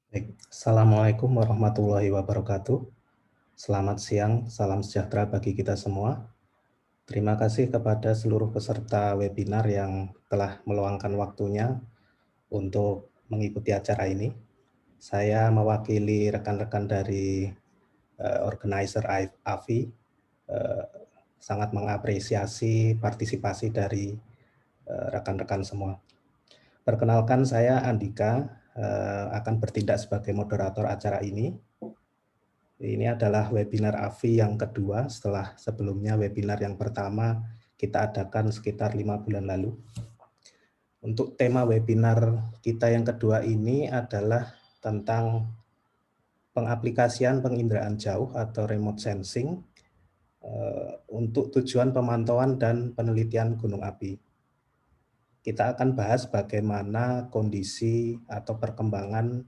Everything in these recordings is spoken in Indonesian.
Baik. Assalamualaikum warahmatullahi wabarakatuh. Selamat siang, salam sejahtera bagi kita semua. Terima kasih kepada seluruh peserta webinar yang telah meluangkan waktunya untuk mengikuti acara ini. Saya mewakili rekan-rekan dari organizer AFI, sangat mengapresiasi partisipasi dari rekan-rekan semua. Perkenalkan, saya Andika, akan bertindak sebagai moderator acara ini. Ini adalah webinar AFI yang kedua setelah sebelumnya webinar yang pertama kita adakan sekitar 5 bulan lalu. Untuk tema webinar kita yang kedua ini adalah tentang pengaplikasian penginderaan jauh atau remote sensing untuk tujuan pemantauan dan penelitian gunung api. Kita akan bahas bagaimana kondisi atau perkembangan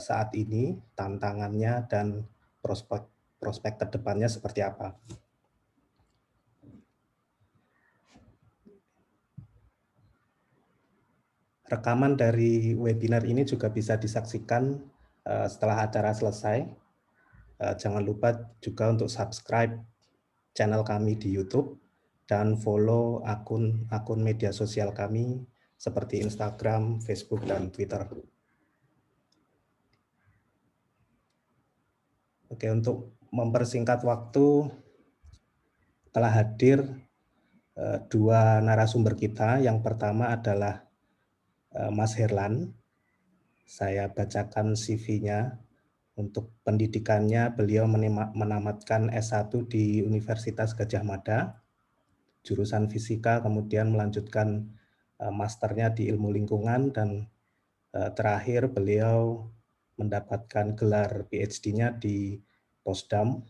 saat ini, tantangannya dan prospek ke depannya seperti apa. Rekaman dari webinar ini juga bisa disaksikan setelah acara selesai. Jangan lupa juga untuk subscribe channel kami di YouTube dan follow akun media sosial kami seperti Instagram, Facebook, dan Twitter. Oke, untuk mempersingkat waktu, telah hadir dua narasumber kita. Yang pertama adalah Mas Herlan. Saya bacakan CV-nya. Untuk pendidikannya, beliau menamatkan S1 di Universitas Gadjah Mada, jurusan fisika, kemudian melanjutkan masternya di ilmu lingkungan, dan terakhir beliau mendapatkan gelar PhD-nya di Posdam.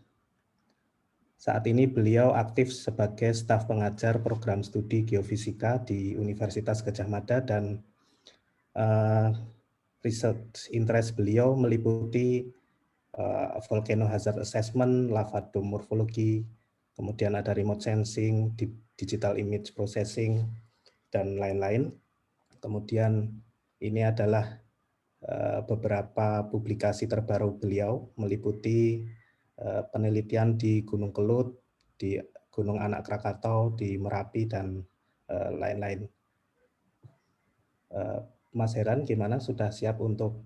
Saat ini beliau aktif sebagai staf pengajar program studi geofisika di Universitas Gadjah Mada, dan research interest beliau meliputi volcano hazard assessment, lava dome morphology, kemudian ada remote sensing, digital image processing, dan lain-lain. Kemudian ini adalah beberapa publikasi terbaru beliau, meliputi penelitian di Gunung Kelut, di Gunung Anak Krakatau, di Merapi, dan lain-lain. Mas Heran, gimana? Sudah siap untuk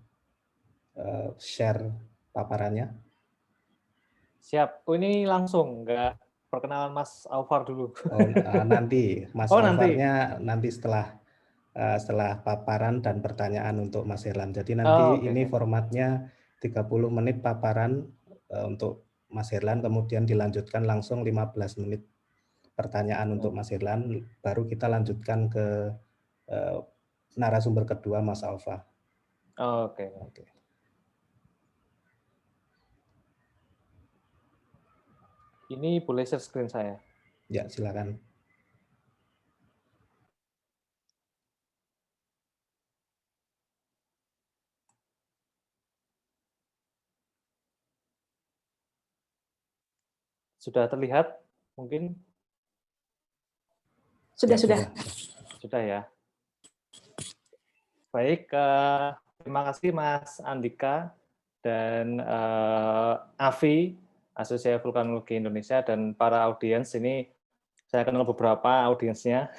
share paparannya? Siap. Oh, ini langsung, nggak perkenalan Mas Alvar dulu. Oh, nanti Mas Oh, Alvarnya nanti setelah paparan dan pertanyaan untuk Mas Herlan. Jadi nanti ini formatnya 30 menit paparan untuk Mas Herlan, kemudian dilanjutkan langsung 15 menit pertanyaan untuk Mas Herlan, baru kita lanjutkan ke narasumber kedua, Mas Alva. Oke. Ini boleh share screen saya? Ya, silakan. Sudah terlihat mungkin? Sudah. Sudah ya. Baik, terima kasih Mas Andika dan AFI, Asosiasi Vulkanologi Indonesia, dan para audiens. Ini saya kenal beberapa audiensnya.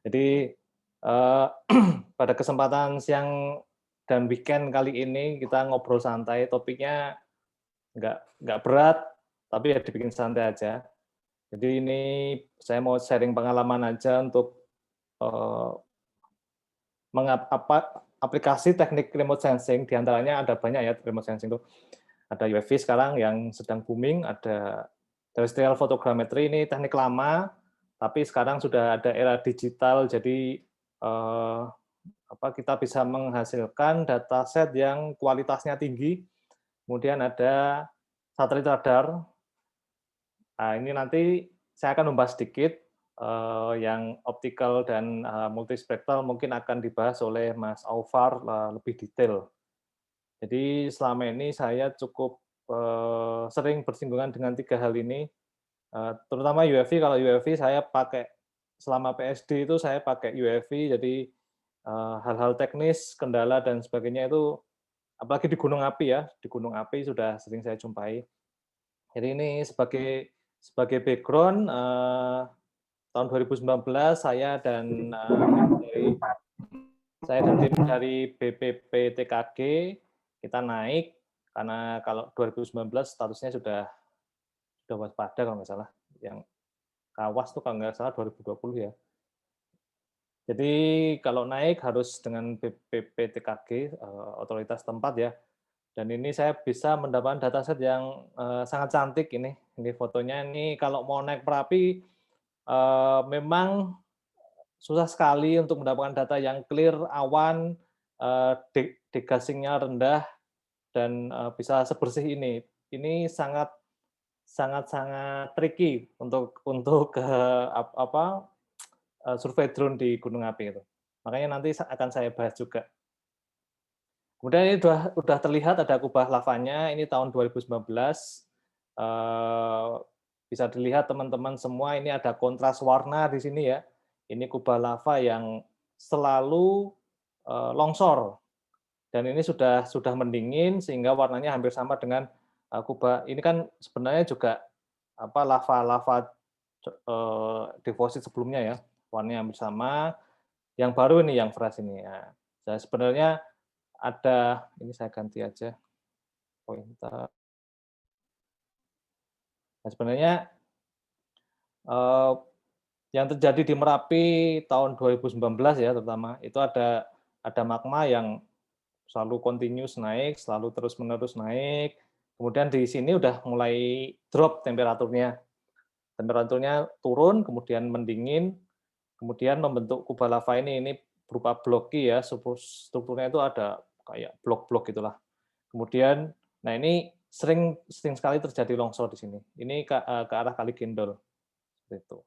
Jadi pada kesempatan siang dan weekend kali ini kita ngobrol santai, topiknya nggak berat, tapi ya dibikin santai aja. Jadi ini saya mau sharing pengalaman aja untuk aplikasi teknik remote sensing. Diantaranya ada banyak ya remote sensing itu. Ada UAV sekarang yang sedang booming, ada terrestrial photogrammetry, ini teknik lama, tapi sekarang sudah ada era digital, jadi kita bisa menghasilkan dataset yang kualitasnya tinggi. Kemudian ada satelit radar. Nah, ini nanti saya akan membahas sedikit yang optical dan multispektral mungkin akan dibahas oleh Mas Alvar lebih detail. Jadi selama ini saya cukup sering bersinggungan dengan tiga hal ini, terutama UAV. Kalau UAV saya pakai selama PSD itu saya pakai UAV, jadi hal-hal teknis, kendala dan sebagainya itu apalagi di gunung api ya, di gunung api sudah sering saya jumpai. Jadi ini sebagai background, tahun 2019 saya dan tim dari BPPTKG kita naik karena kalau 2019 statusnya sudah waspada kalau nggak salah, yang Kawas tuh kalau nggak salah 2020 ya. Jadi kalau naik harus dengan BPPTKG, otoritas tempat ya. Dan ini saya bisa mendapatkan dataset yang sangat cantik ini. Ini fotonya ini kalau mau naik Merapi memang susah sekali untuk mendapatkan data yang clear, awan, degasingnya rendah, dan bisa sebersih ini. Ini sangat tricky untuk survei drone di Gunung Api itu. Makanya nanti akan saya bahas juga. Kemudian ini udah terlihat ada kubah lavanya, ini tahun 2019. Bisa dilihat teman-teman semua ini ada kontras warna di sini ya. Ini kubah lava yang selalu longsor. Dan ini sudah mendingin sehingga warnanya hampir sama dengan kubah. Ini kan sebenarnya juga lava deposit sebelumnya ya. Warnanya hampir sama. Yang baru ini yang fresh ini ya. Sebenarnya ini saya ganti aja pointer. Nah, sebenarnya yang terjadi di Merapi tahun 2019 ya terutama itu ada magma yang selalu continuous naik, selalu terus-menerus naik. Kemudian di sini udah mulai drop temperaturnya. Temperaturnya turun, kemudian mendingin, kemudian membentuk kubah lava ini berupa blocky ya, strukturnya itu ada kayak blok-blok gitulah. Kemudian, nah ini sering sekali terjadi longsor di sini. Ini ke arah Kali Gendol, seperti itu.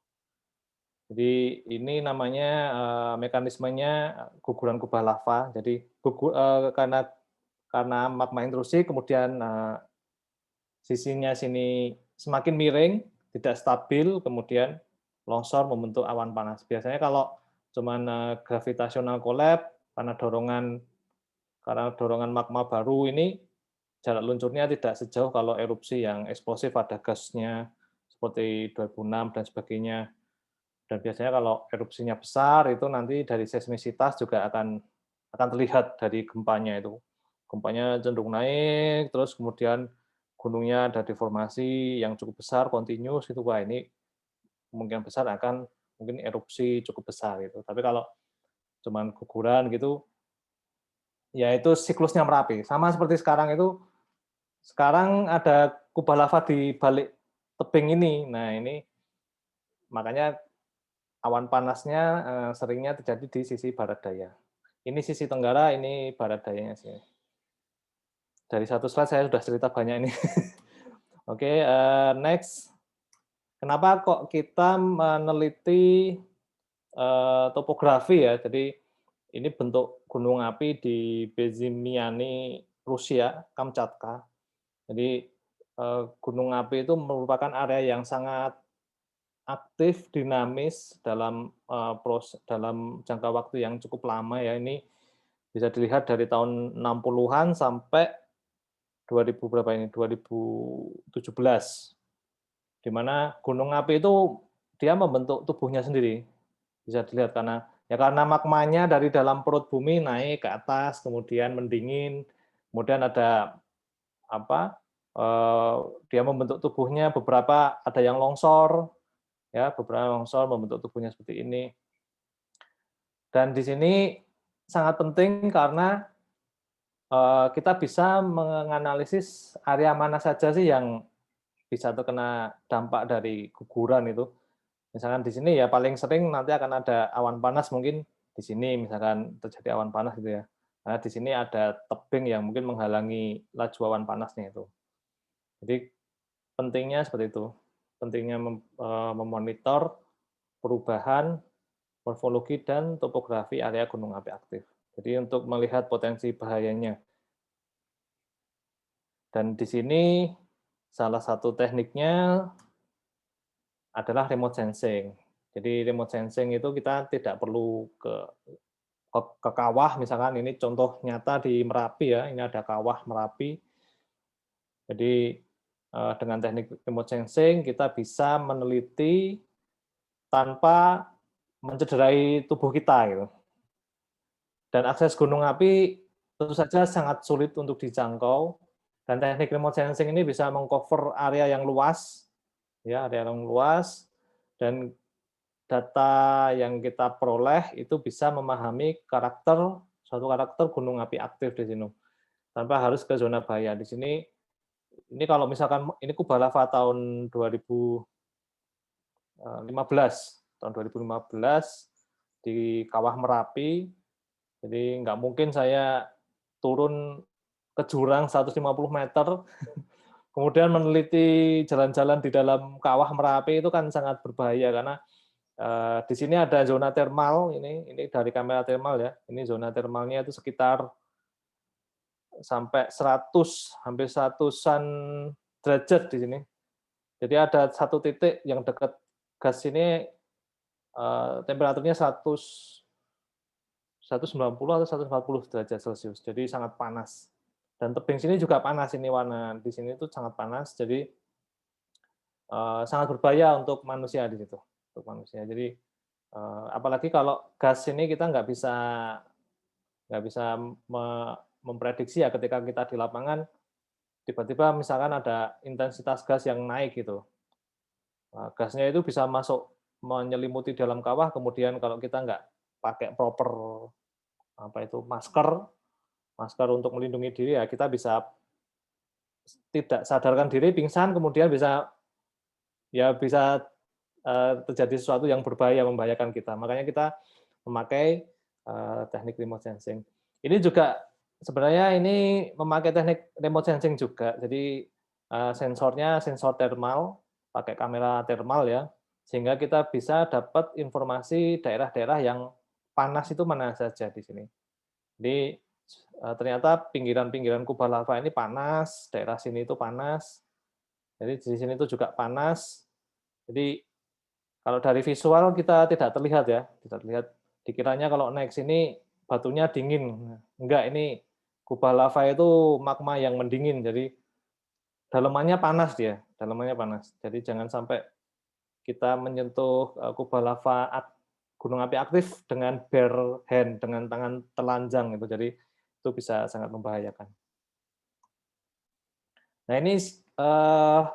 Jadi ini namanya mekanismenya guguran kubah lava. Jadi karena magma intrusi, kemudian sisinya sini semakin miring, tidak stabil, kemudian longsor membentuk awan panas. Biasanya kalau cuman gravitational collapse karena dorongan magma baru ini jarak luncurnya tidak sejauh kalau erupsi yang eksplosif ada gasnya seperti 2006 dan sebagainya. Dan biasanya kalau erupsinya besar itu nanti dari seismisitas juga akan terlihat dari gempanya itu. Gempanya cenderung naik, terus kemudian gunungnya ada deformasi yang cukup besar, continuous itu wah ini kemungkinan besar akan mungkin erupsi cukup besar gitu. Tapi kalau cuman guguran gitu, ya itu siklusnya Merapi. Sama seperti sekarang itu, sekarang ada kubah lava di balik tebing ini. Nah ini makanya awan panasnya seringnya terjadi di sisi barat daya. Ini sisi tenggara, ini barat dayanya sih. Dari satu slide saya sudah cerita banyak ini. Oke, next. Kenapa kok kita meneliti topografi ya? Jadi ini bentuk gunung api di Bezimiany, Rusia, Kamchatka. Jadi gunung api itu merupakan area yang sangat aktif, dinamis dalam dalam jangka waktu yang cukup lama ya. Ini bisa dilihat dari tahun 60-an sampai 2000 berapa ini? 2017. Di mana gunung api itu dia membentuk tubuhnya sendiri. Bisa dilihat karena magmanya dari dalam perut bumi naik ke atas, kemudian mendingin, kemudian ada dia membentuk tubuhnya, beberapa ada yang longsor, ya beberapa longsor membentuk tubuhnya seperti ini. Dan di sini sangat penting karena kita bisa menganalisis area mana saja sih yang bisa terkena dampak dari guguran itu. Misalkan di sini ya paling sering nanti akan ada awan panas mungkin di sini misalkan terjadi awan panas gitu ya. Karena di sini ada tebing yang mungkin menghalangi laju awan panasnya itu. Jadi pentingnya seperti itu. Pentingnya memonitor perubahan morfologi dan topografi area gunung api aktif. Jadi untuk melihat potensi bahayanya. Dan di sini salah satu tekniknya adalah remote sensing. Jadi remote sensing itu kita tidak perlu ke ke kawah, misalkan ini contoh nyata di Merapi ya, ini ada kawah Merapi. Jadi dengan teknik remote sensing kita bisa meneliti tanpa mencederai tubuh kita gitu. Dan akses gunung api tentu saja sangat sulit untuk dijangkau, dan teknik remote sensing ini bisa mengcover area yang luas, ya area yang luas, dan data yang kita peroleh itu bisa memahami suatu karakter gunung api aktif di sini, tanpa harus ke zona bahaya. Di sini, ini kalau misalkan ini kubah lava tahun 2015, tahun 2015 di Kawah Merapi. Jadi nggak mungkin saya turun ke jurang 150 meter, kemudian meneliti jalan-jalan di dalam Kawah Merapi itu kan sangat berbahaya karena di sini ada zona termal, ini dari kamera termal ya, ini zona termalnya itu sekitar sampai 100, hampir 100-an derajat di sini. Jadi ada satu titik yang dekat gas ini temperaturnya 190 atau 140 derajat Celcius, jadi sangat panas. Dan tebing sini juga panas, ini warna di sini itu sangat panas, jadi sangat berbahaya untuk manusia di situ, untuk manusia. Jadi apalagi kalau gas ini kita nggak bisa memprediksi ya ketika kita di lapangan, tiba-tiba misalkan ada intensitas gas yang naik gitu. Gasnya itu bisa masuk menyelimuti dalam kawah, kemudian kalau kita nggak pakai proper masker untuk melindungi diri ya kita bisa tidak sadarkan diri, pingsan, kemudian bisa terjadi sesuatu yang berbahaya, membahayakan kita. Makanya kita memakai teknik remote sensing. Ini juga sebenarnya ini memakai teknik remote sensing juga. Jadi sensornya sensor thermal, pakai kamera thermal ya, sehingga kita bisa dapat informasi daerah-daerah yang panas itu mana saja di sini. Jadi ternyata pinggiran-pinggiran kubah lava ini panas, daerah sini itu panas, jadi di sini itu juga panas. Jadi kalau dari visual kita tidak terlihat ya, tidak terlihat. Dikiranya kalau naik sini batunya dingin, enggak, ini kubah lava itu magma yang mendingin, jadi dalamannya panas dia, dalamannya panas. Jadi jangan sampai kita menyentuh kubah lava gunung api aktif dengan bare hand, dengan tangan telanjang itu. Jadi itu bisa sangat membahayakan. Nah ini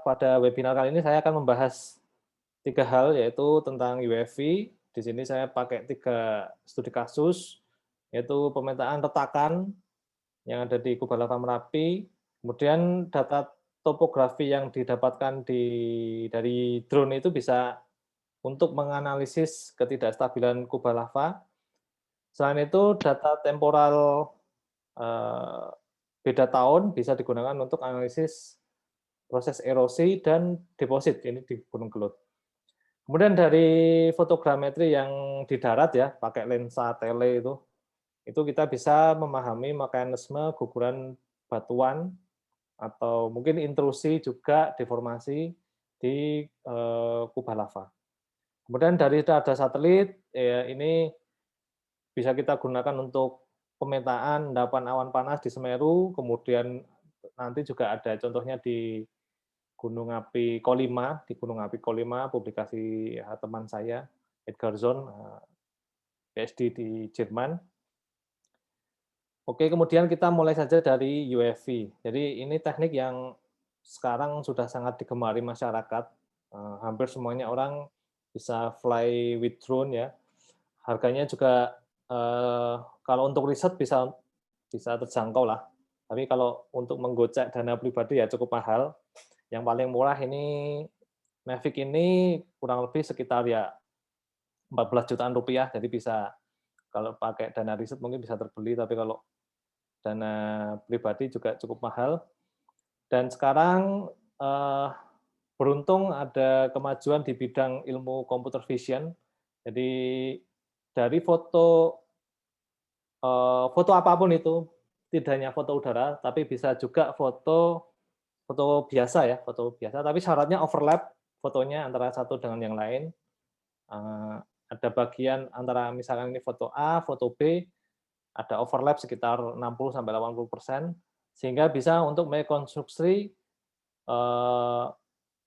pada webinar kali ini saya akan membahas 3 hal, yaitu tentang UAV. Di sini saya pakai 3 studi kasus, yaitu pemetaan retakan yang ada di kubah lava Merapi, kemudian data topografi yang didapatkan dari drone itu bisa untuk menganalisis ketidakstabilan kubah lava. Selain itu, data temporal beda tahun bisa digunakan untuk analisis proses erosi dan deposit ini di Gunung Gelut. Kemudian dari fotogrametri yang di darat ya, pakai lensa tele itu kita bisa memahami mekanisme guguran batuan atau mungkin intrusi juga deformasi di kubah lava. Kemudian dari data satelit ya, ini bisa kita gunakan untuk pemetaan endapan awan panas di Semeru, kemudian nanti juga ada contohnya di Gunung Api Kolima, publikasi teman saya, Edgar Zon, PhD di Jerman. Oke, kemudian kita mulai saja dari UAV. Jadi ini teknik yang sekarang sudah sangat digemari masyarakat. Hampir semuanya orang bisa fly with drone ya. Harganya juga kalau untuk riset bisa terjangkau lah. Tapi kalau untuk menggocek dana pribadi ya cukup mahal. Yang paling murah ini Mavic ini kurang lebih sekitar ya 14 jutaan rupiah. Jadi bisa kalau pakai dana riset mungkin bisa terbeli, tapi kalau dana pribadi juga cukup mahal. Dan sekarang beruntung ada kemajuan di bidang ilmu computer vision. Jadi dari foto apapun itu, tidak hanya foto udara, tapi bisa juga foto biasa ya, foto biasa. Tapi syaratnya overlap fotonya antara satu dengan yang lain. Ada bagian antara misalkan ini foto A, foto B, ada overlap sekitar 60-80%, sehingga bisa untuk merekonstruksi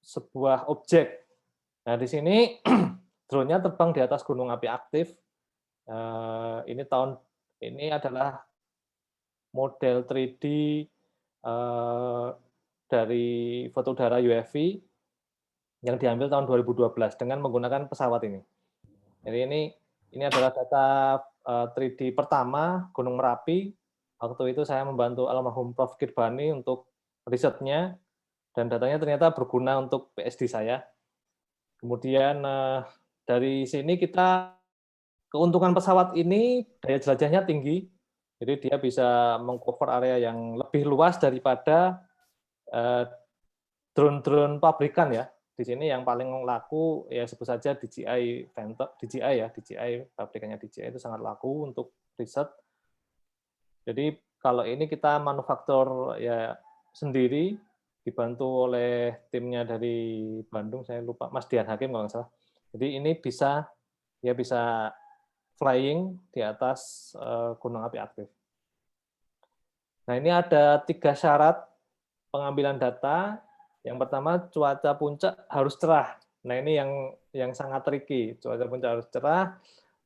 sebuah objek. Nah, di sini drone-nya terbang di atas gunung api aktif. Ini adalah model 3D dari foto udara UFV yang diambil tahun 2012 dengan menggunakan pesawat ini. Jadi ini adalah data 3D pertama Gunung Merapi. Waktu itu saya membantu almarhum Prof. Kirbani untuk risetnya, dan datanya ternyata berguna untuk PSD saya. Kemudian dari sini keuntungan pesawat ini daya jelajahnya tinggi, jadi dia bisa mengcover area yang lebih luas daripada drone-drone pabrikan ya. Di sini yang paling laku ya sebut saja DJI Phantom, DJI pabrikannya DJI itu sangat laku untuk riset. Jadi kalau ini kita manufaktur ya sendiri, dibantu oleh timnya dari Bandung, saya lupa, Mas Dian Hakim kalau nggak salah. Jadi ini bisa flying di atas gunung api aktif. Nah, ini ada 3 syarat pengambilan data. Yang pertama, cuaca puncak harus cerah. Nah, ini yang sangat tricky. Cuaca puncak harus cerah,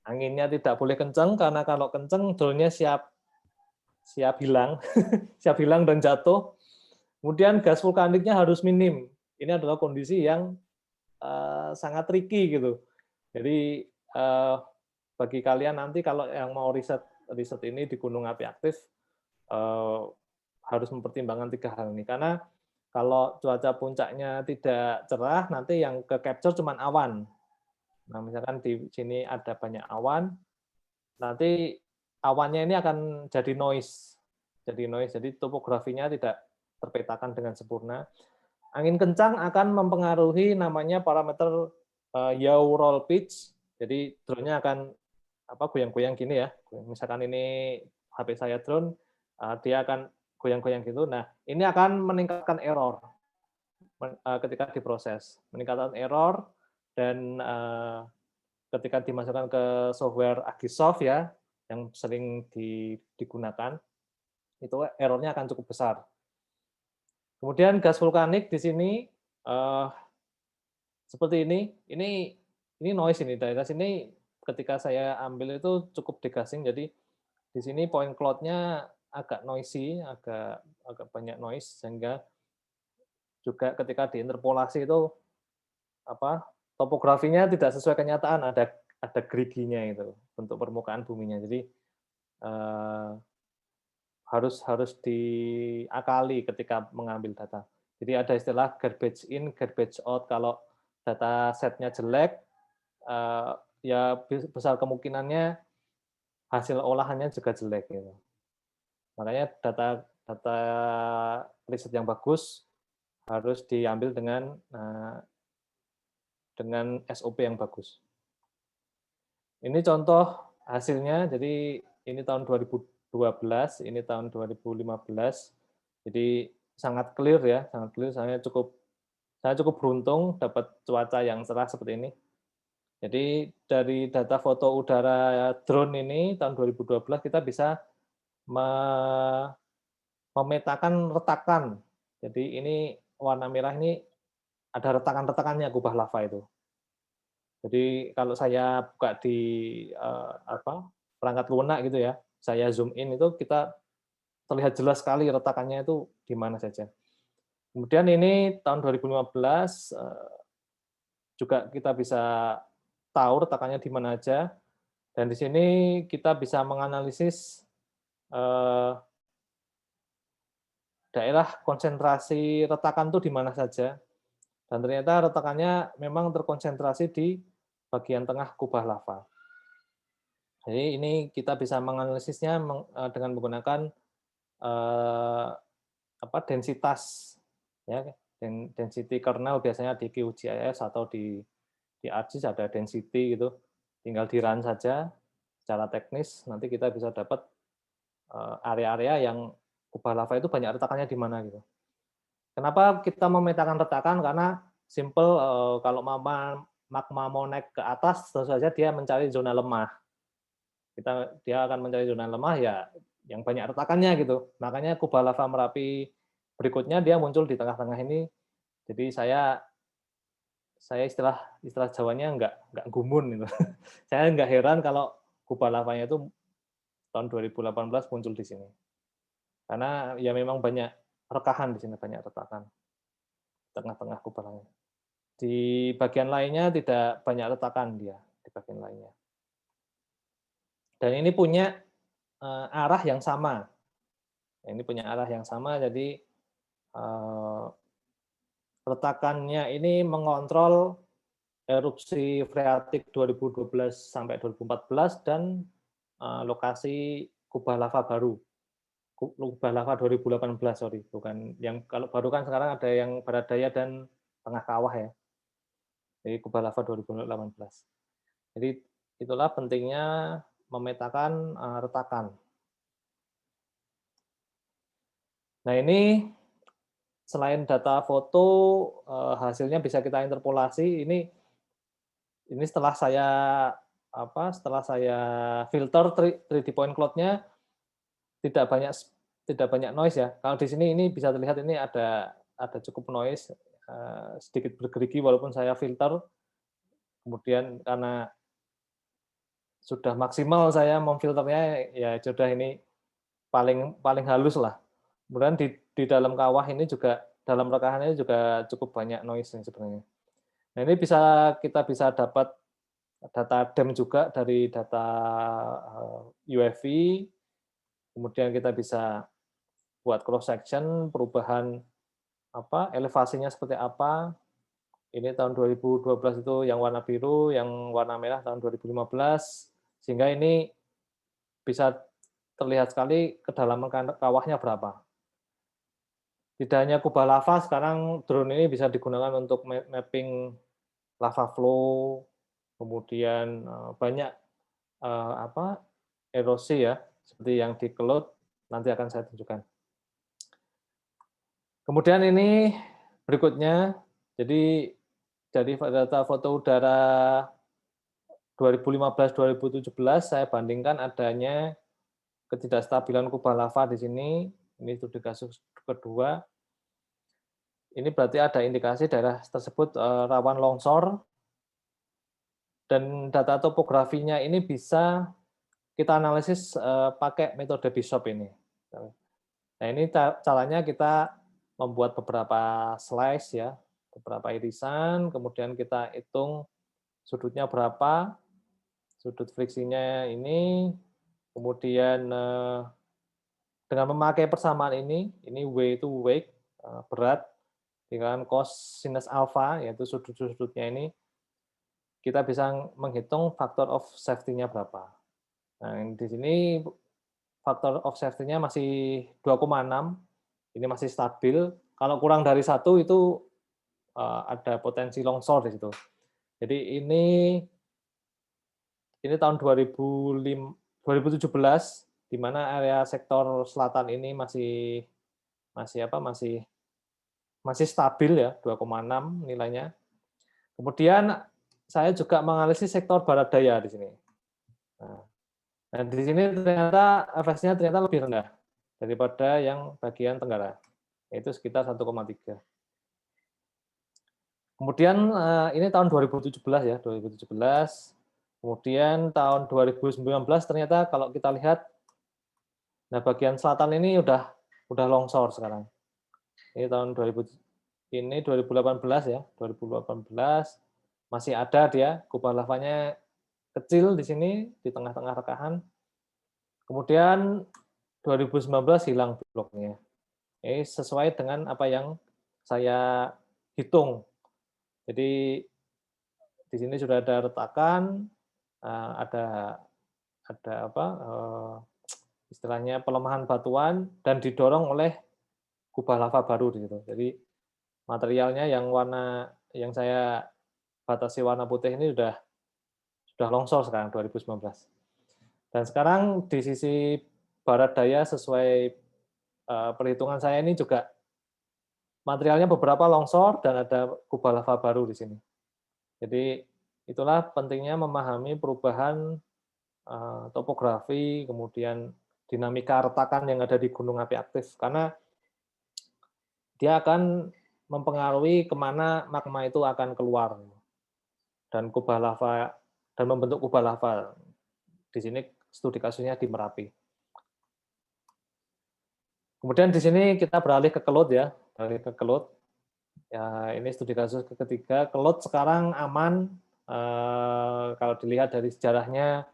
anginnya tidak boleh kencang, karena kalau kencang drone-nya siap hilang, siap hilang dan jatuh. Kemudian gas vulkaniknya harus minim. Ini adalah kondisi yang sangat tricky gitu. Jadi bagi kalian nanti kalau yang mau riset ini di gunung api aktif, harus mempertimbangkan 3 hal ini, karena kalau cuaca puncaknya tidak cerah, nanti yang ke capture cuma awan. Nah, misalkan di sini ada banyak awan, nanti awannya ini akan jadi noise. Jadi topografinya tidak terpetakan dengan sempurna. Angin kencang akan mempengaruhi namanya parameter yaw roll pitch. Jadi drone-nya akan goyang-goyang gini ya. Misalkan ini HP saya drone, dia akan goyang-goyang gitu. Nah, ini akan meningkatkan error ketika diproses. Meningkatkan error, dan ketika dimasukkan ke software Agisoft ya, yang sering digunakan, itu errornya akan cukup besar. Kemudian gas vulkanik di sini seperti ini. Ini noise ini, daerah sini ketika saya ambil itu cukup degassing, jadi di sini point cloud-nya agak noisy, agak banyak noise, sehingga juga ketika diinterpolasi itu topografinya tidak sesuai kenyataan, ada geriginya itu bentuk permukaan buminya. Jadi harus diakali ketika mengambil data. Jadi ada istilah garbage in, garbage out. Kalau data setnya jelek, ya besar kemungkinannya hasil olahannya juga jelek gitu. Makanya data riset yang bagus harus diambil dengan SOP yang bagus. Ini contoh hasilnya. Jadi ini tahun 2012, ini tahun 2015. Jadi sangat clear ya, sangat clear. Saya cukup beruntung dapat cuaca yang cerah seperti ini. Jadi dari data foto udara drone ini tahun 2012 kita bisa memetakan retakan. Jadi ini warna merah ini ada retakan-retakannya kubah lava itu. Jadi kalau saya buka di perangkat lunak gitu ya, saya zoom in itu kita terlihat jelas sekali retakannya itu di mana saja. Kemudian ini tahun 2015 juga kita bisa tahu retakannya di mana aja, dan di sini kita bisa menganalisis daerah konsentrasi retakan itu di mana saja, dan ternyata retakannya memang terkonsentrasi di bagian tengah kubah lava. Jadi ini kita bisa menganalisisnya dengan menggunakan densitas ya, density kernel biasanya di QGIS atau di ArcGIS ada density gitu, tinggal di run saja secara teknis, nanti kita bisa dapat area-area yang kubah lava itu banyak retakannya di mana gitu. Kenapa kita memetakan retakan? Karena simple, kalau magma mau naik ke atas, tentu saja dia mencari zona lemah. Dia akan mencari zona lemah ya yang banyak retakannya gitu. Makanya kubah lava Merapi berikutnya dia muncul di tengah-tengah ini. Jadi saya istilah istilah Jawanya nggak gumun gitu. Saya nggak heran kalau kubah lavanya itu tahun 2018 muncul di sini. Karena ya memang banyak rekahan di sini, banyak retakan tengah-tengah kubah lava. Di bagian lainnya tidak banyak retakan dia di bagian lainnya. Dan ini punya arah yang sama. Ini punya arah yang sama, jadi retakannya ini mengontrol erupsi freatik 2012 sampai 2014 dan lokasi kubah lava baru. Kubah lava 2018, sorry, bukan yang kalau baru kan sekarang ada yang Barat Daya dan Tengah Kawah ya. Jadi kubah lava 2018. Jadi itulah pentingnya memetakan retakan. Nah ini selain data foto, hasilnya bisa kita interpolasi. Ini setelah saya filter 3D point cloud-nya tidak banyak noise ya. Kalau di sini ini bisa terlihat ini ada cukup noise, sedikit bergerigi walaupun saya filter. Kemudian karena sudah maksimal saya memfilternya, ya sudah ini paling halus lah. Kemudian di dalam kawah ini juga, dalam rekahan ini juga cukup banyak noise sebenarnya. Nah ini kita bisa dapat data DEM juga dari data UFV, kemudian kita bisa buat cross section, perubahan elevasinya seperti apa. Ini tahun 2012 itu yang warna biru, yang warna merah tahun 2015, sehingga ini bisa terlihat sekali kedalaman kawahnya berapa. Tidak hanya kubah lava, sekarang drone ini bisa digunakan untuk mapping lava flow, kemudian banyak erosi ya, seperti yang di Cloud, nanti akan saya tunjukkan. Kemudian ini berikutnya, jadi dari data foto udara 2015-2017 saya bandingkan adanya ketidakstabilan kubah lava di sini. Ini studi kasus kedua. Ini berarti ada indikasi daerah tersebut rawan longsor, dan data topografinya ini bisa kita analisis pakai metode BISOP ini. Nah ini caranya kita membuat beberapa slice ya, beberapa irisan, kemudian kita hitung sudutnya berapa, sudut friksinya ini, kemudian dengan memakai persamaan ini W itu weight, berat, dengan cos sinus alpha, yaitu sudut-sudutnya ini, kita bisa menghitung faktor of safety-nya berapa. Nah, di sini faktor of safety-nya masih 2,6, ini masih stabil. Kalau kurang dari 1 itu ada potensi longsor di situ. Jadi ini tahun 2017, di mana area sektor selatan ini masih stabil ya, 2,6 nilainya. Kemudian saya juga menganalisis sektor barat daya di sini. Nah, di sini ternyata FS-nya ternyata lebih rendah daripada yang bagian tenggara, yaitu sekitar 1,3. Kemudian ini tahun 2017 ya, 2017. Kemudian tahun 2019 ternyata kalau kita lihat, nah bagian selatan ini udah longsor sekarang. Ini tahun 2018 ya, 2018 masih ada dia kubah lavanya kecil di sini di tengah-tengah rekahan. Kemudian 2019 hilang bloknya. Ini sesuai dengan apa yang saya hitung. Jadi di sini sudah ada retakan, ada istilahnya pelemahan batuan dan didorong oleh kubah lava baru di situ. Jadi materialnya yang saya batasi warna putih ini sudah longsor sekarang 2019. Dan sekarang di sisi barat daya sesuai perhitungan saya ini juga materialnya beberapa longsor dan ada kubah lava baru di sini. Jadi itulah pentingnya memahami perubahan topografi, kemudian dinamika retakan yang ada di gunung api aktif, karena dia akan mempengaruhi kemana magma itu akan keluar dan kubah lava dan membentuk kubah lava. Di sini studi kasusnya di Merapi. Kemudian di sini kita beralih ke Kelut ya, beralih ke Kelut. Ya, ini studi kasus ketiga. Kelut sekarang aman. Kalau dilihat dari sejarahnya,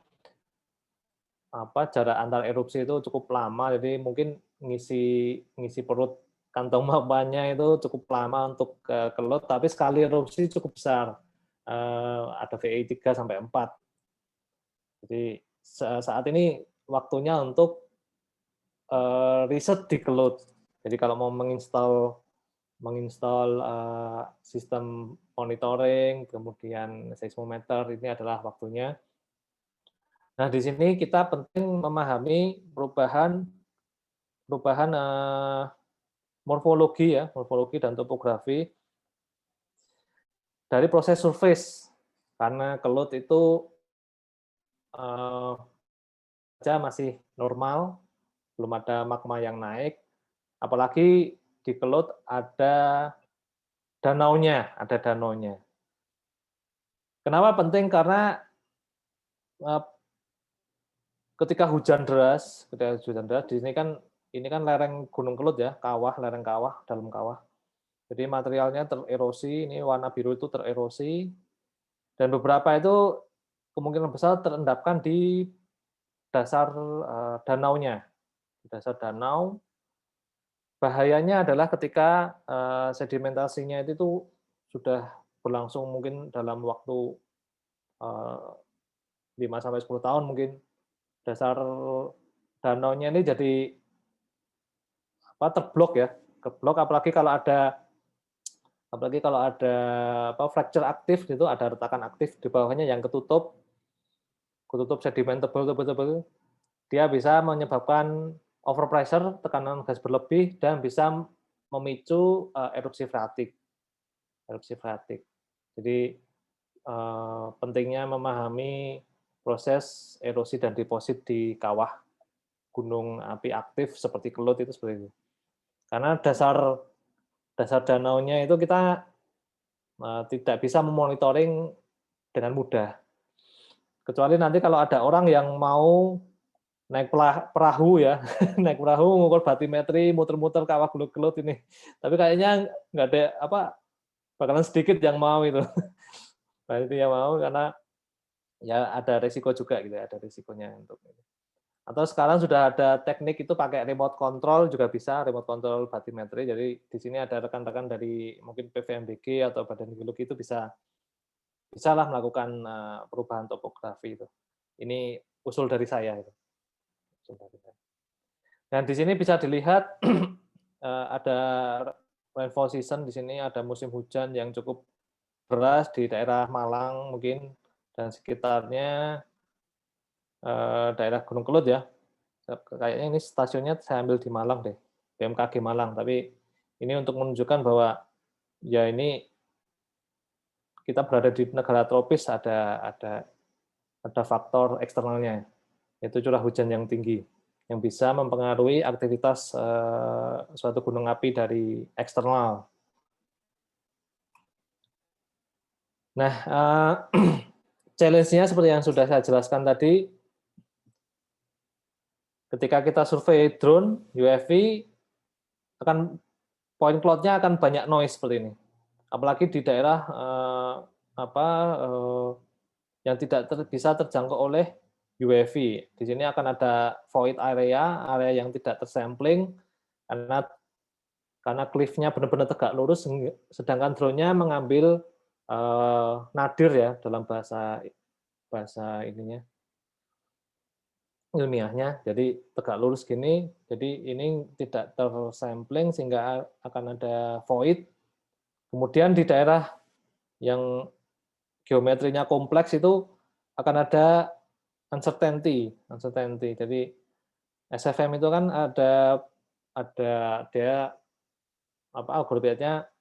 jarak antar erupsi itu cukup lama, jadi mungkin ngisi perut kantong magmanya itu cukup lama untuk Kelut, tapi sekali erupsi cukup besar, ada VI 3 sampai 4. Jadi saat ini waktunya untuk riset di Kelut. Jadi kalau mau menginstal sistem monitoring, kemudian seismometer, ini adalah waktunya. Nah, di sini kita penting memahami perubahan morfologi ya, morfologi dan topografi dari proses surface, karena Kelut itu masih normal, belum ada magma yang naik, apalagi di Kelut ada danaunya, Kenapa penting? Karena ketika hujan deras di sini kan ini kan lereng Gunung Kelut ya, lereng kawah, dalam kawah. Jadi materialnya tererosi, ini warna biru itu tererosi, dan beberapa itu kemungkinan besar terendapkan di dasar danaunya, di dasar danau. Bahayanya adalah ketika sedimentasinya itu sudah berlangsung mungkin dalam waktu 5-10 tahun mungkin, dasar danaunya ini jadi terblok ya, keblok, apalagi kalau ada fracture aktif gitu, ada retakan aktif di bawahnya yang ketutup sedimen tebal, dia bisa menyebabkan overpressure, tekanan gas berlebih, dan bisa memicu erupsi freatik. Jadi pentingnya memahami proses erosi dan deposit di kawah gunung api aktif seperti Kelut itu seperti itu. Karena dasar danaunya itu kita tidak bisa memonitoring dengan mudah. Kecuali nanti kalau ada orang yang mau naik perahu ya, naik perahu mengukur batimetri, muter-muter kawah Kelut ini. Tapi kayaknya nggak ada bakalan sedikit yang mau itu. Nah, itu yang mau karena ya ada resiko juga gitu, ada resikonya untuk itu. Atau sekarang sudah ada teknik itu pakai remote control juga bisa, remote control batimetri. Jadi di sini ada rekan-rekan dari mungkin PVMBG atau Badan Geologi itu bisa lah melakukan perubahan topografi itu. Ini usul dari saya itu. Dan di sini bisa dilihat ada rainfall season di sini, ada musim hujan yang cukup deras di daerah Malang mungkin dan sekitarnya, daerah Gunung Kelut ya. Kayaknya ini stasiunnya saya ambil di Malang deh, BMKG Malang. Tapi ini untuk menunjukkan bahwa ya ini kita berada di negara tropis, ada faktor eksternalnya, yaitu curah hujan yang tinggi yang bisa mempengaruhi aktivitas suatu gunung api dari eksternal. Nah, challenge-nya seperti yang sudah saya jelaskan tadi, ketika kita survei drone, UAV, point cloud-nya akan banyak noise seperti ini. Apalagi di daerah yang tidak bisa terjangkau oleh UAV. Di sini akan ada void area yang tidak tersampling karena cliff-nya benar-benar tegak lurus, sedangkan drone-nya mengambil nadir ya dalam bahasa ininya ilmiahnya, jadi tegak lurus gini, jadi ini tidak tersampling sehingga akan ada void. Kemudian di daerah yang geometrinya kompleks itu akan ada uncertainty. Jadi SFM itu kan ada dia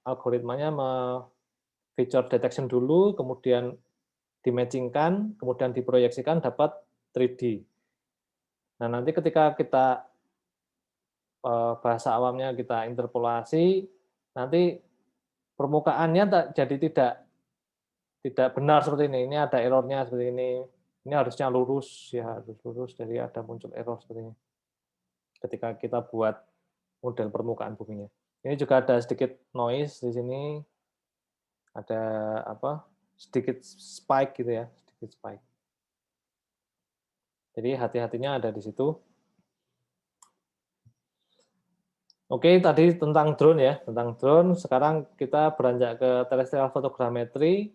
algoritmanya feature detection dulu, kemudian dimatchingkan, kemudian diproyeksikan dapat 3D. Nah, nanti ketika kita bahasa awamnya kita interpolasi, nanti permukaannya jadi tidak benar seperti ini. Ini ada errornya seperti ini. Ini harusnya lurus, ya harus lurus. Jadi ada muncul error seperti ini. Ketika kita buat model permukaan buminya. Ini juga ada sedikit noise di sini. Ada apa? Sedikit spike gitu ya, sedikit spike. Jadi hati-hatinya ada di situ. Oke, tadi tentang drone ya, tentang drone. Sekarang kita beranjak ke terrestrial photogrammetry.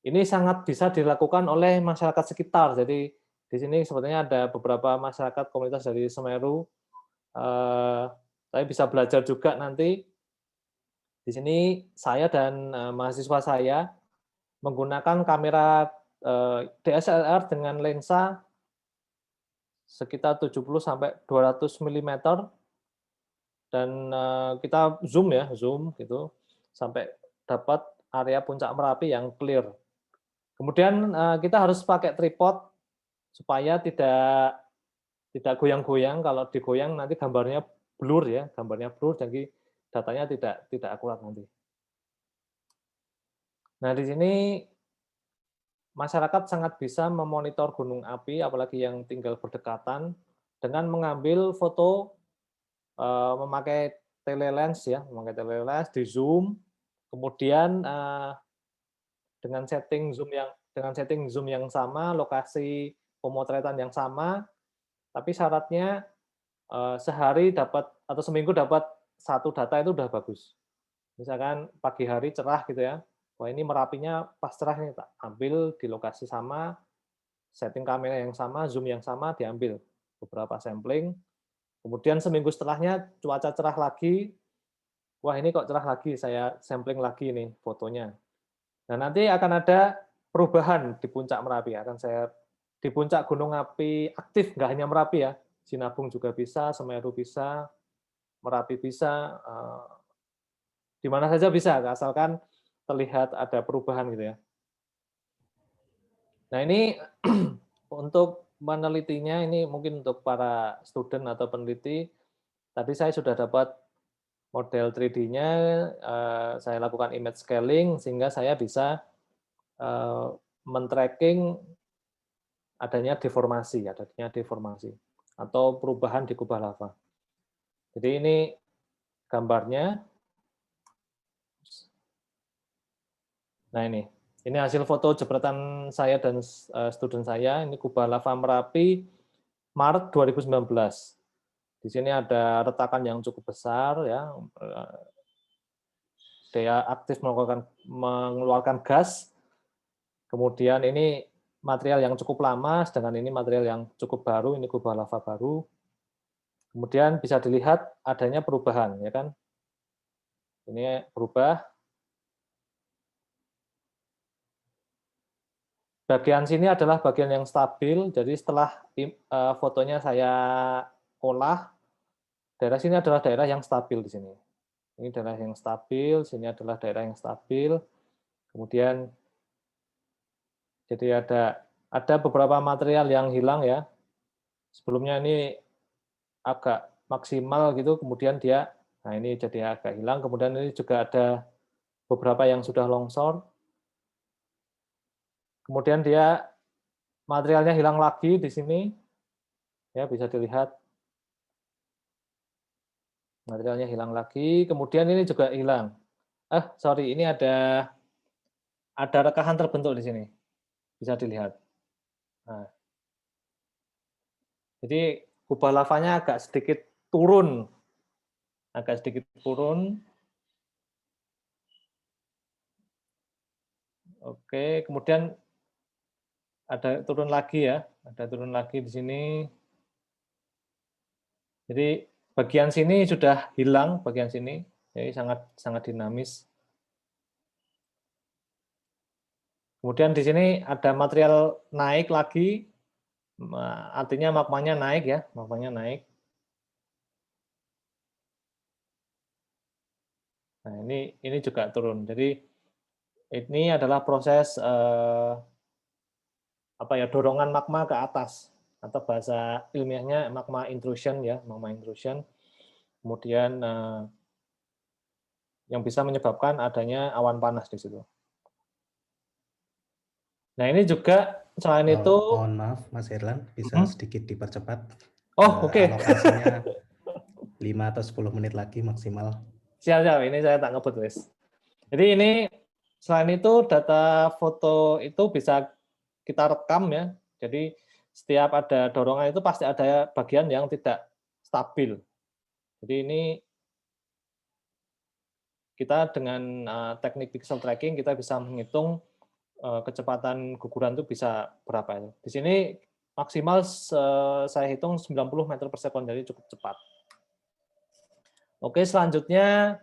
Ini sangat bisa dilakukan oleh masyarakat sekitar. Jadi di sini sepertinya ada beberapa masyarakat komunitas dari Semeru. Saya bisa belajar juga nanti. Di sini saya dan mahasiswa saya menggunakan kamera DSLR dengan lensa sekitar 70 sampai 200 mm. Dan kita zoom gitu sampai dapat area puncak Merapi yang clear. Kemudian kita harus pakai tripod supaya tidak goyang-goyang. Kalau digoyang nanti gambarnya blur ya, jadi datanya tidak akurat nanti. Nah, di sini masyarakat sangat bisa memonitor gunung api, apalagi yang tinggal berdekatan, dengan mengambil foto memakai telelens ya, di zoom, kemudian dengan setting zoom yang sama, lokasi pemotretan yang sama, tapi syaratnya sehari dapat atau seminggu dapat satu data itu udah bagus. Misalkan pagi hari cerah gitu ya, wah ini Merapinya pas cerah nih, tak ambil di lokasi sama, setting kamera yang sama, zoom yang sama, diambil beberapa sampling. Kemudian seminggu setelahnya cuaca cerah lagi, wah ini kok cerah lagi, saya sampling lagi nih fotonya. Nah nanti akan ada perubahan di puncak Merapi, di puncak gunung api aktif, nggak hanya Merapi ya, Sinabung juga bisa, Semeru bisa, Merapi bisa, di mana saja bisa, asalkan terlihat ada perubahan gitu ya. Nah ini untuk menelitinya, ini mungkin untuk para student atau peneliti, tadi saya sudah dapat model 3D-nya, saya lakukan image scaling, sehingga saya bisa men-tracking adanya deformasi atau perubahan di kubah lava. Jadi ini gambarnya. Nah ini hasil foto jepretan saya dan student saya. Ini kubah lava Merapi Maret 2019. Di sini ada retakan yang cukup besar ya. Dia aktif mengeluarkan gas. Kemudian ini material yang cukup lama, sedangkan ini material yang cukup baru, ini kubah lava baru. Kemudian bisa dilihat adanya perubahan, ya kan? Ini berubah. Bagian sini adalah bagian yang stabil, jadi setelah fotonya saya olah, daerah sini adalah daerah yang stabil di sini. Ini daerah yang stabil, sini adalah daerah yang stabil. Kemudian jadi ada beberapa material yang hilang ya. Sebelumnya ini agak maksimal gitu, kemudian nah ini jadi agak hilang. Kemudian ini juga ada beberapa yang sudah longsor. Kemudian materialnya hilang lagi di sini, ya bisa dilihat. Materialnya hilang lagi, kemudian ini juga hilang. Sorry, ini ada rekahan terbentuk di sini, bisa dilihat. Nah, jadi kubah lavanya agak sedikit turun. Oke, kemudian ada turun lagi ya, di sini. Jadi bagian sini sudah hilang, bagian sini, jadi sangat dinamis. Kemudian di sini ada material naik lagi, artinya magmanya naik ya, Nah ini juga turun. Jadi ini adalah proses dorongan magma ke atas. atau bahasa ilmiahnya magma intrusion ya, magma intrusion. Kemudian yang bisa menyebabkan adanya awan panas di situ. Nah, ini juga selain itu Mohon maaf, Mas Herlan, bisa sedikit dipercepat. Oh, oke. Alokasinya 5 atau 10 menit lagi maksimal. Siap-siap, ini saya tak ngebut, Wes. Jadi ini selain itu data foto itu bisa kita rekam ya. Jadi setiap ada dorongan itu pasti ada bagian yang tidak stabil. Jadi ini kita dengan teknik pixel tracking kita bisa menghitung kecepatan guguran itu bisa berapa itu. Di sini maksimal saya hitung 90 meter per second, jadi cukup cepat. Oke, selanjutnya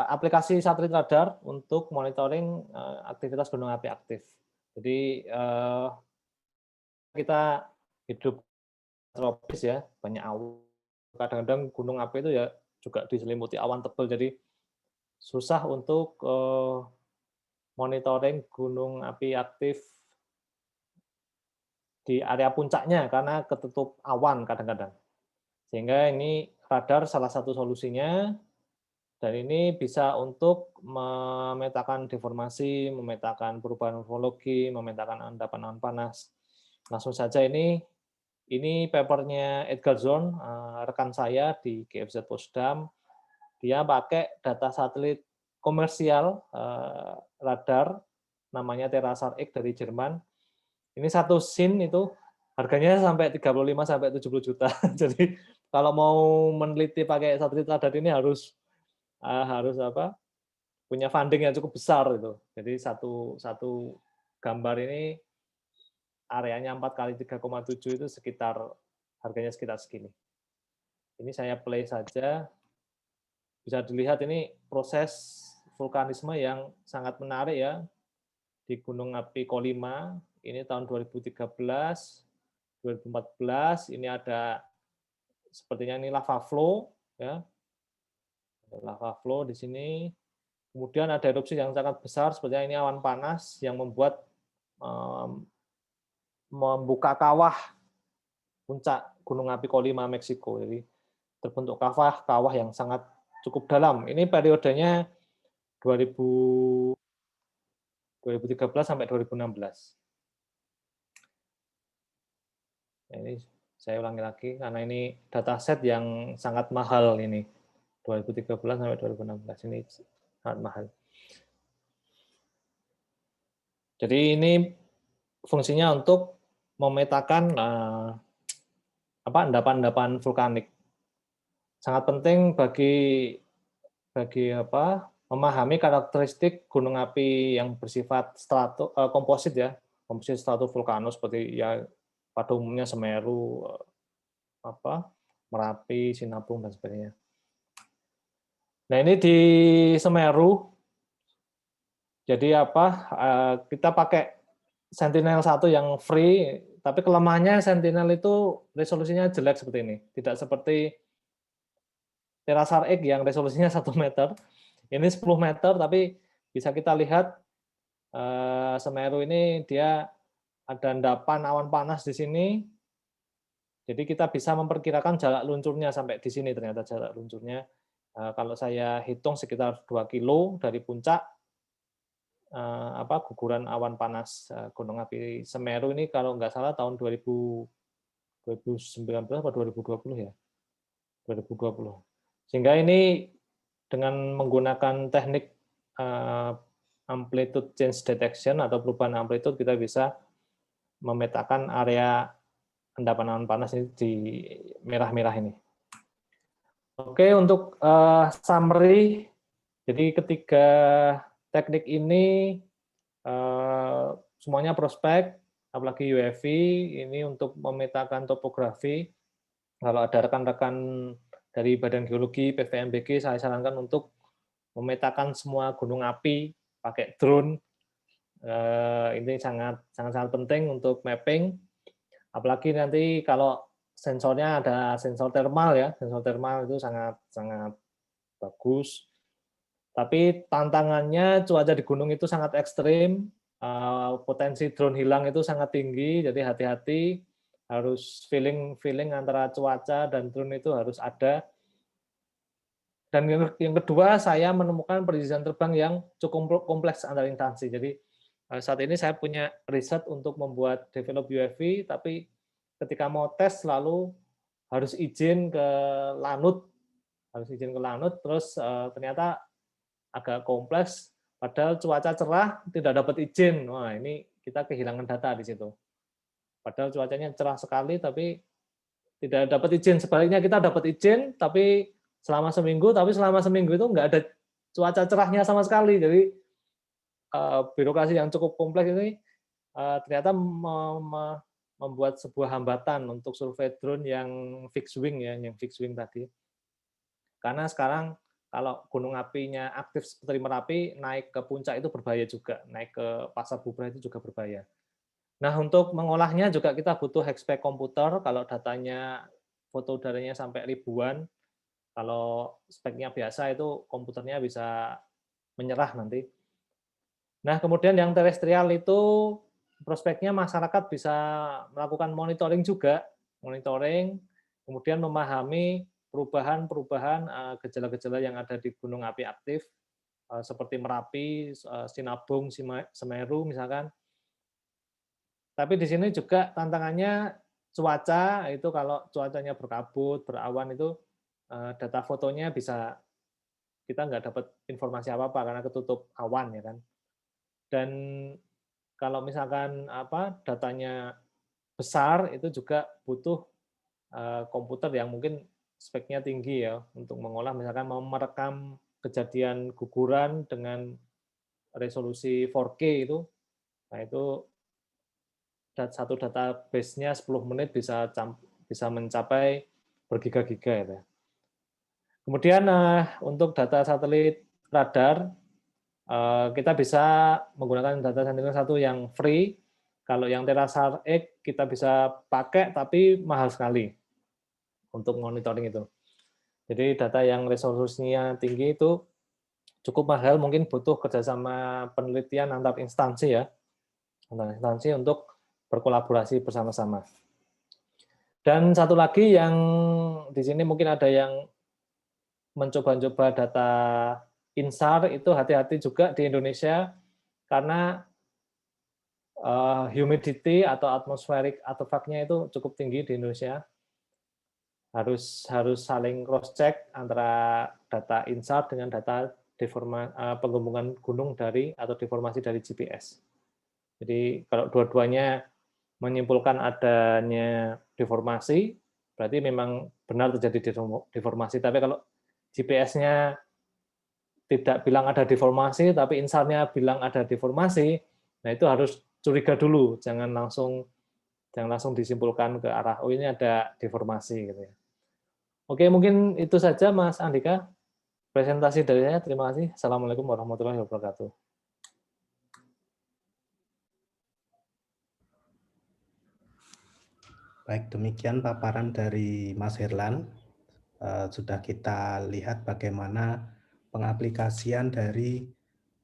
aplikasi satelit radar untuk monitoring aktivitas gunung api aktif. Jadi kita hidup tropis ya, banyak awan. Kadang-kadang gunung api itu ya juga diselimuti awan tebal, jadi susah untuk monitoring gunung api aktif di area puncaknya karena ketutup awan kadang-kadang. Sehingga ini radar salah satu solusinya, dan ini bisa untuk memetakan deformasi, memetakan perubahan morfologi, memetakan endapan awan panas. Langsung saja ini papernya Edgar Zorn, rekan saya di GFZ Potsdam. Dia pakai data satelit komersial radar, namanya Terasar X dari Jerman. Ini satu scene itu harganya sampai 35 sampai 70 juta. Jadi kalau mau meneliti pakai satelit radar ini harus punya funding yang cukup besar itu. Jadi satu gambar ini areanya 4 kali 3,7 itu harganya sekitar segini. Ini saya play saja. Bisa dilihat ini proses vulkanisme yang sangat menarik ya di Gunung Api Kolima. Ini tahun 2013, 2014. Ini ada sepertinya ini lava flow ya. Lava flow di sini. Kemudian ada erupsi yang sangat besar, sepertinya ini awan panas yang membuka kawah puncak Gunung Api Kolima, Meksiko. Jadi terbentuk kawah yang sangat cukup dalam. Ini periodenya 2013 sampai 2016. Nah, ini saya ulangi lagi karena ini dataset yang sangat mahal ini. 2013 sampai 2016 ini sangat mahal. Jadi ini fungsinya untuk memetakan endapan-endapan vulkanik. Sangat penting bagi memahami karakteristik gunung api yang bersifat komposit ya, komposit stratovulkanus seperti ya pada umumnya Semeru, Merapi, Sinabung dan sebagainya. Nah, ini di Semeru. Jadi kita pakai Sentinel-1 yang free, tapi kelemahannya Sentinel itu resolusinya jelek seperti ini. Tidak seperti Terasar X yang resolusinya 1 meter. Ini 10 meter, tapi bisa kita lihat Semeru ini dia ada endapan awan panas di sini. Jadi kita bisa memperkirakan jarak luncurnya sampai di sini, ternyata jarak luncurnya. Kalau saya hitung sekitar 2 kilo dari puncak, guguran awan panas Gunung Api Semeru ini kalau nggak salah tahun 2019 atau 2020 ya, 2020. Sehingga ini dengan menggunakan teknik amplitude change detection atau perubahan amplitude kita bisa memetakan area endapan awan panas ini di merah-merah ini. Oke, untuk summary, jadi ketiga teknik ini semuanya prospek, apalagi UAV ini untuk memetakan topografi. Kalau ada rekan-rekan dari Badan Geologi, PVMBG, saya sarankan untuk memetakan semua gunung api pakai drone. Ini sangat penting untuk mapping. Apalagi nanti kalau sensornya ada sensor thermal ya, sensor thermal itu sangat bagus. Tapi tantangannya cuaca di gunung itu sangat ekstrim, potensi drone hilang itu sangat tinggi, jadi hati-hati. harus feeling antara cuaca dan drone itu harus ada. Dan yang kedua, saya menemukan perizinan terbang yang cukup kompleks antar instansi. Jadi saat ini saya punya riset untuk membuat develop UAV, tapi ketika mau tes selalu harus izin ke Lanut, terus ternyata agak kompleks, padahal cuaca cerah tidak dapat izin. Wah, ini kita kehilangan data di situ. Padahal cuacanya cerah sekali, tapi tidak dapat izin. Sebaliknya kita dapat izin, tapi selama seminggu itu nggak ada cuaca cerahnya sama sekali. Jadi birokrasi yang cukup kompleks ini ternyata membuat sebuah hambatan untuk survei drone yang fixed wing ya, yang fixed wing tadi. Karena sekarang kalau gunung apinya aktif seperti Merapi, naik ke puncak itu berbahaya juga, naik ke Pasar Bubrah itu juga berbahaya. Nah, untuk mengolahnya juga kita butuh hexpack komputer, kalau datanya foto udaranya sampai ribuan, kalau speknya biasa itu komputernya bisa menyerah nanti. Nah, kemudian yang terestrial itu prospeknya masyarakat bisa melakukan monitoring juga, kemudian memahami perubahan gejala-gejala yang ada di gunung api aktif, seperti Merapi, Sinabung, Semeru misalkan. Tapi di sini juga tantangannya cuaca, itu kalau cuacanya berkabut, berawan itu data fotonya bisa kita nggak dapat informasi apa-apa karena ketutup awan ya kan. Dan kalau misalkan datanya besar itu juga butuh komputer yang mungkin speknya tinggi ya untuk mengolah, misalkan mau merekam kejadian guguran dengan resolusi 4K itu, nah itu satu database-nya 10 menit bisa mencapai bergiga-giga ya. Kemudian untuk data satelit radar kita bisa menggunakan data Sentinel-1 yang free. Kalau yang Terasar X kita bisa pakai tapi mahal sekali untuk monitoring itu. Jadi data yang resolusinya tinggi itu cukup mahal, mungkin butuh kerjasama penelitian antar instansi ya, untuk berkolaborasi bersama-sama. Dan satu lagi yang di sini mungkin ada yang mencoba-coba data INSAR, itu hati-hati juga di Indonesia karena humidity atau atmospheric artifact-nya itu cukup tinggi di Indonesia. Harus saling cross check antara data INSAR dengan data penggembungan gunung atau deformasi dari GPS. Jadi kalau dua-duanya menyimpulkan adanya deformasi, berarti memang benar terjadi deformasi. Tapi kalau GPS-nya tidak bilang ada deformasi, tapi INSAR-nya bilang ada deformasi, nah itu harus curiga dulu, jangan langsung disimpulkan ke arah oh ini ada deformasi gitu ya. Oke, mungkin itu saja Mas Andika presentasi dari saya. Terima kasih. Assalamualaikum warahmatullahi wabarakatuh. Baik, demikian paparan dari Mas Herlan. Sudah kita lihat bagaimana pengaplikasian dari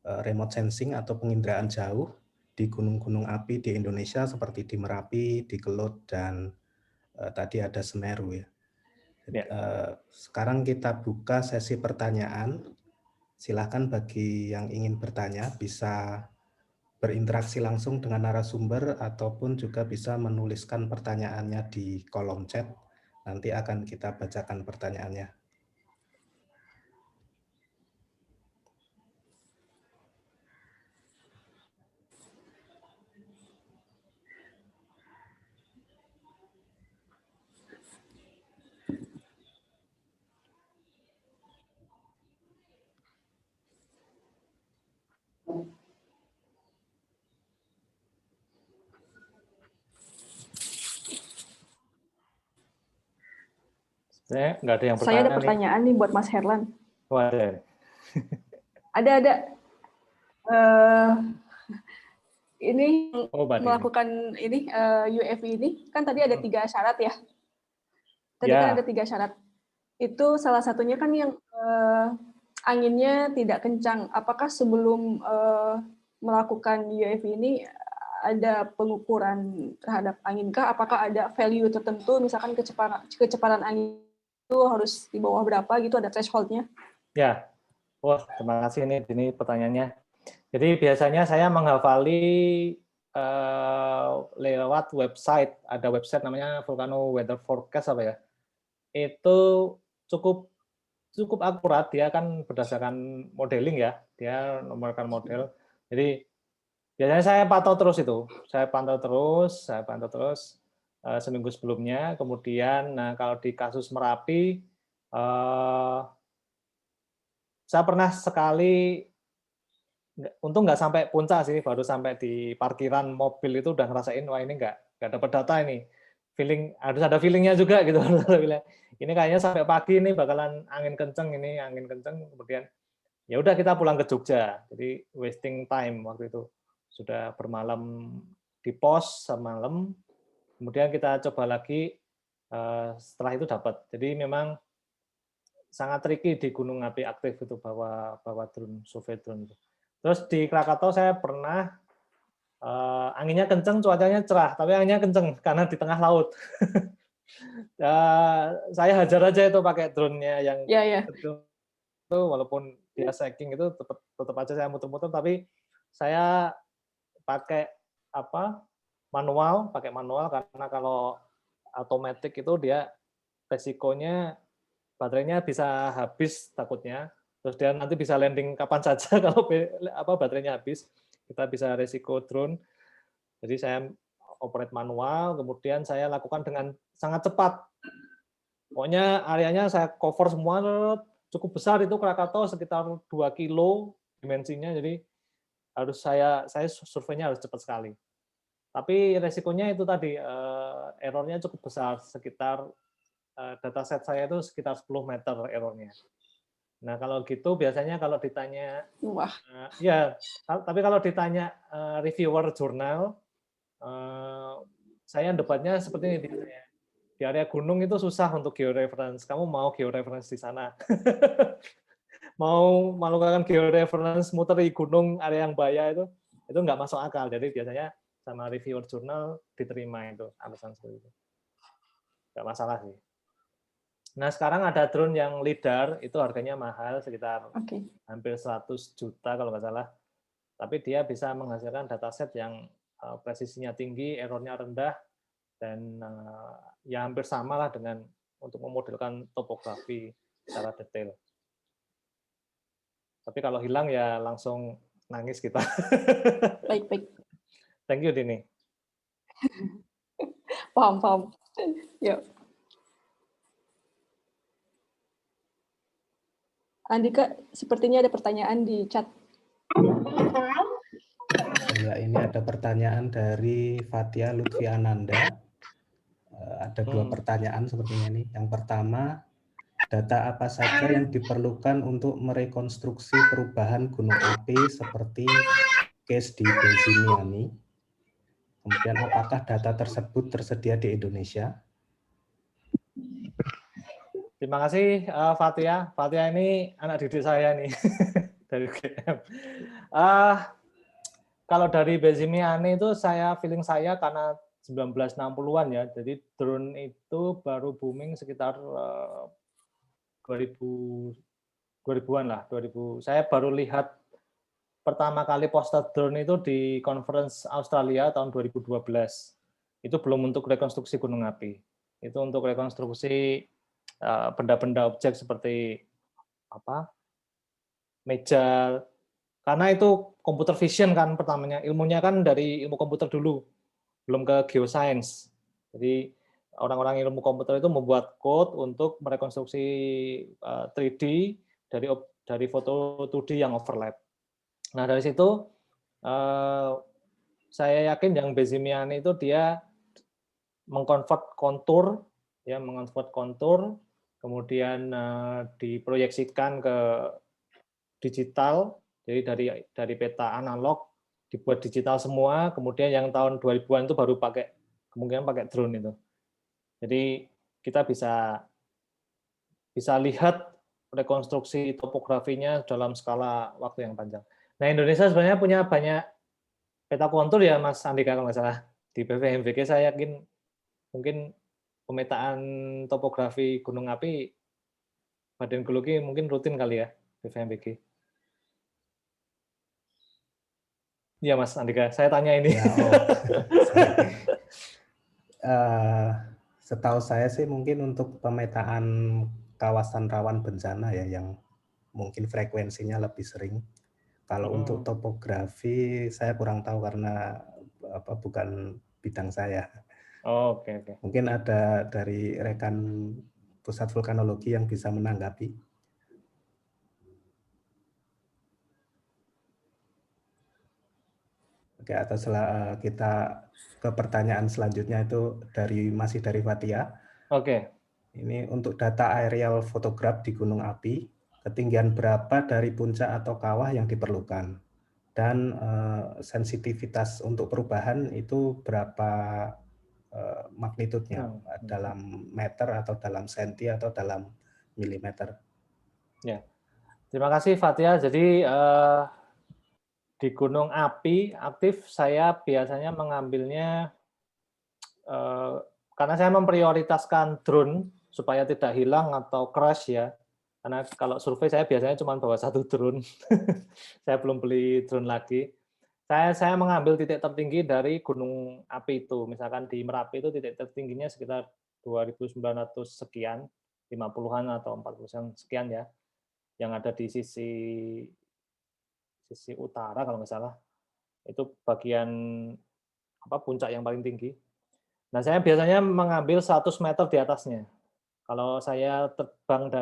remote sensing atau penginderaan jauh di gunung-gunung api di Indonesia seperti di Merapi, di Kelut, dan tadi ada Semeru ya. Sekarang kita buka sesi pertanyaan. Silakan bagi yang ingin bertanya bisa berinteraksi langsung dengan narasumber ataupun juga bisa menuliskan pertanyaannya di kolom chat. Nanti akan kita bacakan pertanyaannya. Saya nggak ada yang bertanya. Saya ada pertanyaan nih buat Mas Herlan. Oh, ada. Ada. Ini melakukan ini UAV ini kan tadi ada 3 syarat ya. Kan ada 3 syarat. Itu salah satunya kan yang anginnya tidak kencang. Apakah sebelum melakukan UAV ini ada pengukuran terhadap anginkah? Apakah ada value tertentu, misalkan kecepatan angin itu harus di bawah berapa gitu, ada threshold-nya? Ya, wah terima kasih ini pertanyaannya. Jadi biasanya saya menghafali lewat website, ada website namanya Volcano Weather Forecast apa ya? Itu cukup akurat, dia kan berdasarkan modeling ya, dia nomorkan model. Jadi biasanya saya pantau terus itu, saya pantau terus seminggu sebelumnya. Kemudian, nah kalau di kasus Merapi, saya pernah sekali, untung nggak sampai puncak sih, baru sampai di parkiran mobil itu udah ngerasain, wah ini nggak dapat data ini, feeling harus ada feelingnya juga gitu. Ini kayaknya sampai pagi ini bakalan angin kenceng, kemudian ya udah kita pulang ke Jogja, jadi wasting time waktu itu, sudah bermalam di pos semalam, kemudian kita coba lagi setelah itu dapat. Jadi memang sangat tricky di gunung api aktif itu bawa drone, survei drone itu. Terus di Krakatau saya pernah anginnya kenceng, cuacanya cerah, tapi anginnya kenceng karena di tengah laut. Saya hajar aja itu pakai drone-nya yang itu, walaupun dia shaking itu tetap aja saya muter-muter, tapi saya pakai pakai manual karena kalau otomatis itu dia resikonya baterainya bisa habis takutnya, terus dia nanti bisa landing kapan saja kalau baterainya habis, kita bisa resiko drone. Jadi saya operate manual, kemudian saya lakukan dengan sangat cepat. Pokoknya areanya saya cover semua, cukup besar itu Krakatau, sekitar 2 kilo dimensinya, jadi harus saya surveinya harus cepat sekali. Tapi resikonya itu tadi, errornya cukup besar, sekitar dataset saya itu sekitar 10 meter errornya. Nah kalau gitu biasanya kalau ditanya, ya, tapi kalau ditanya reviewer jurnal, saya debatnya seperti ini, di area gunung itu susah untuk georeference. Kamu mau georeference di sana? Mau melakukan georeference muteri gunung area yang bahaya itu nggak masuk akal. Jadi biasanya sama reviewer jurnal diterima itu alasan seperti itu. Nggak masalah sih. Nah sekarang ada drone yang LiDAR, itu harganya mahal, sekitar hampir 100 juta kalau nggak salah. Tapi dia bisa menghasilkan dataset yang presisinya tinggi, errornya rendah, dan ya hampir sama lah dengan untuk memodelkan topografi secara detail. Tapi kalau hilang ya langsung nangis kita. Baik. Thank you, Dini. Paham. Yuk. Andika, sepertinya ada pertanyaan di chat. Ya, ini ada pertanyaan dari Fatia Lutfi Ananda. Ada 2 pertanyaan sepertinya ini. Yang pertama, data apa saja yang diperlukan untuk merekonstruksi perubahan gunung api seperti case di Bezimiani? Kemudian apakah data tersebut tersedia di Indonesia? Terima kasih Fatia. Fatia ini anak didik saya nih dari UGM. Kalau dari Bezimiani itu feeling saya karena 1960-an ya. Jadi drone itu baru booming sekitar 2000-an lah. 2000. Saya baru lihat pertama kali poster drone itu di conference Australia tahun 2012. Itu belum untuk rekonstruksi gunung api. Itu untuk rekonstruksi benda-benda objek seperti meja, karena itu computer vision kan pertamanya, ilmunya kan dari ilmu komputer dulu, belum ke geoscience. Jadi orang-orang ilmu komputer itu membuat code untuk merekonstruksi 3D dari foto 2D yang overlap. Nah dari situ saya yakin yang Bezimiani itu dia mengkonvert kontur, kemudian diproyeksikan ke digital, jadi dari peta analog dibuat digital semua, kemudian yang tahun 2000-an itu baru kemungkinan pakai drone itu. Jadi kita bisa lihat rekonstruksi topografinya dalam skala waktu yang panjang. Nah Indonesia sebenarnya punya banyak peta kontur ya Mas Andika kalau nggak salah. Di PVMBG saya yakin mungkin pemetaan topografi gunung api Badan Geologi mungkin rutin kali ya PVMBG. Iya Mas Andika, saya tanya ini. Ya, setahu saya sih mungkin untuk pemetaan kawasan rawan bencana ya yang mungkin frekuensinya lebih sering. Kalau untuk topografi saya kurang tahu karena bukan bidang saya. Oke. Mungkin ada dari rekan Pusat Vulkanologi yang bisa menanggapi. Oke, atau kita ke pertanyaan selanjutnya itu masih dari Fatia. Oke. Ini untuk data aerial fotograf di gunung api, ketinggian berapa dari puncak atau kawah yang diperlukan? Dan sensitivitas untuk perubahan itu berapa magnitudenya? Dalam meter atau dalam senti atau dalam milimeter? Ya. Terima kasih Fatia. Jadi di gunung api aktif saya biasanya mengambilnya karena saya memprioritaskan drone supaya tidak hilang atau crash ya. Karena kalau survei saya biasanya cuma bawa 1 drone. Saya belum beli drone lagi. Saya mengambil titik tertinggi dari gunung api itu. Misalkan di Merapi itu titik tertingginya sekitar 2.900 sekian, 50-an atau 40-an sekian ya. Yang ada di sisi utara kalau nggak salah, itu bagian puncak yang paling tinggi. Nah, saya biasanya mengambil 100 meter di atasnya. Kalau saya terbang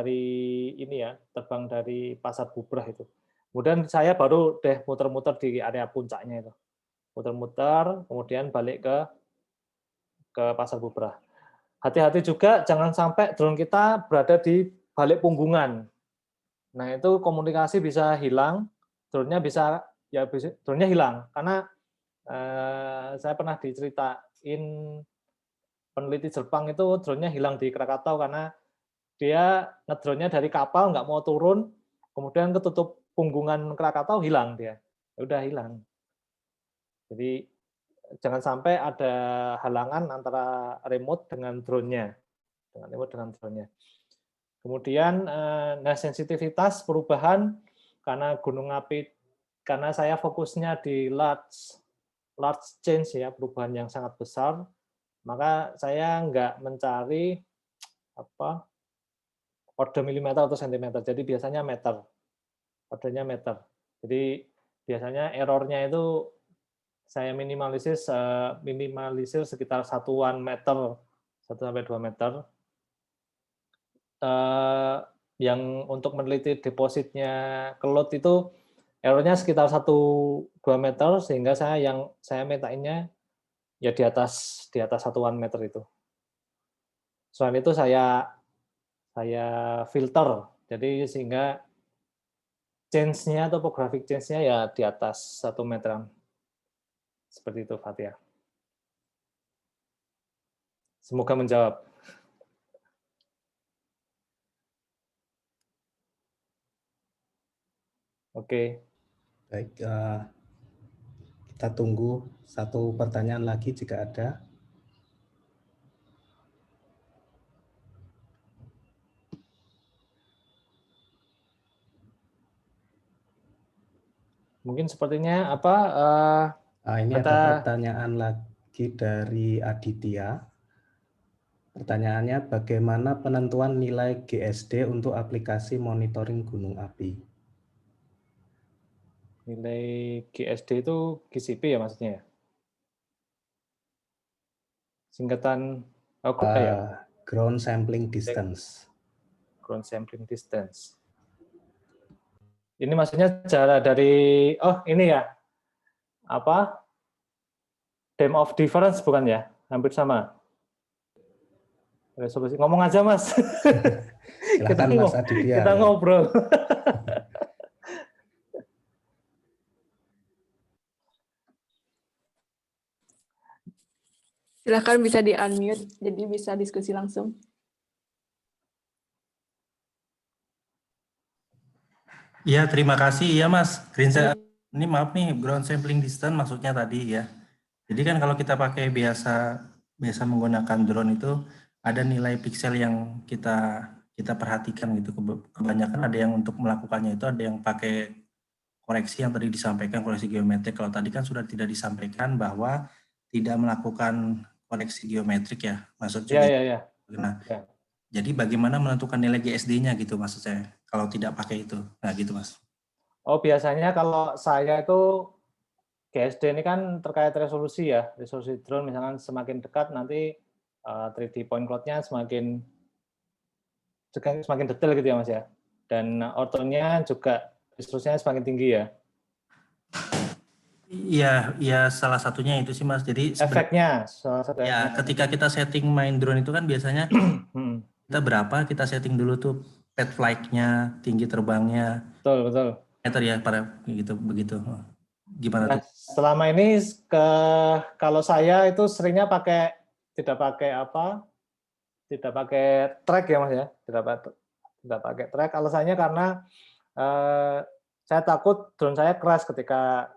dari Pasar Bubrah itu. Kemudian saya baru muter-muter di area puncaknya itu. Muter-muter, kemudian balik ke Pasar Bubrah. Hati-hati juga jangan sampai drone kita berada di balik punggungan. Nah, itu komunikasi bisa hilang, drone-nya hilang karena saya pernah diceritain peneliti Jepang itu drone-nya hilang di Krakatau karena dia ngedrone-nya dari kapal nggak mau turun, kemudian ketutup punggungan Krakatau hilang dia. Ya udah hilang. Jadi jangan sampai ada halangan antara remote dengan drone-nya. Kemudian sensitivitas perubahan karena gunung api, karena saya fokusnya di large change ya, perubahan yang sangat besar, maka saya nggak mencari order milimeter atau sentimeter. Jadi biasanya meter, ordernya meter. Jadi biasanya errornya itu saya minimalisir sekitar 1 meter, 1-2 meter. Yang untuk meneliti depositnya kelut itu errornya sekitar 1-2 meter, sehingga saya metainnya ya di atas 1 meter itu. Selain itu saya filter, jadi sehingga change-nya, topographic change-nya ya di atas 1 meteran. Seperti itu, Fatia. Semoga menjawab. Oke. Baik, kita tunggu 1 pertanyaan lagi jika ada. Mungkin sepertinya ini ada pertanyaan lagi dari Aditya. Pertanyaannya, bagaimana penentuan nilai GSD untuk aplikasi monitoring gunung api? Nilai GSD itu GCP ya maksudnya? Singkatan Ground Sampling Distance. Ground Sampling Distance. Ini maksudnya jarak dari, ini ya, Dam of Difference bukan ya? Hampir sama. Resolusi. Ngomong aja, Mas. Silakan Mas Aditya. Kita ngobrol. Silakan bisa di-unmute, jadi bisa diskusi langsung. Iya, terima kasih ya Mas. Ini maaf nih, ground sampling distance maksudnya tadi ya. Jadi kan kalau kita pakai biasa menggunakan drone itu ada nilai piksel yang kita perhatikan gitu. Kebanyakan ada yang untuk melakukannya itu ada yang pakai koreksi yang tadi disampaikan, koreksi geometrik. Kalau tadi kan sudah tidak disampaikan bahwa tidak melakukan koreksi geometrik ya, maksudnya. Ya. Nah, jadi bagaimana menentukan nilai GSD-nya gitu maksud saya, kalau tidak pakai itu. Nah gitu Mas. Oh, biasanya kalau saya itu GSD ini kan terkait resolusi ya, resolusi drone misalkan semakin dekat nanti 3D point cloud-nya semakin detail gitu ya Mas ya. Dan ortonya juga resolusinya semakin tinggi ya. Iya, salah satunya itu sih Mas. Jadi efeknya salah satu ya, ketika kita setting main drone itu kan biasanya kita berapa, kita setting dulu tuh path flight-nya, tinggi terbangnya. Betul. Meter ya, pada begitu. Gimana tuh? Selama ini kalau saya itu seringnya tidak pakai track ya Mas ya, tidak pakai track. Alasannya karena saya takut drone saya crash ketika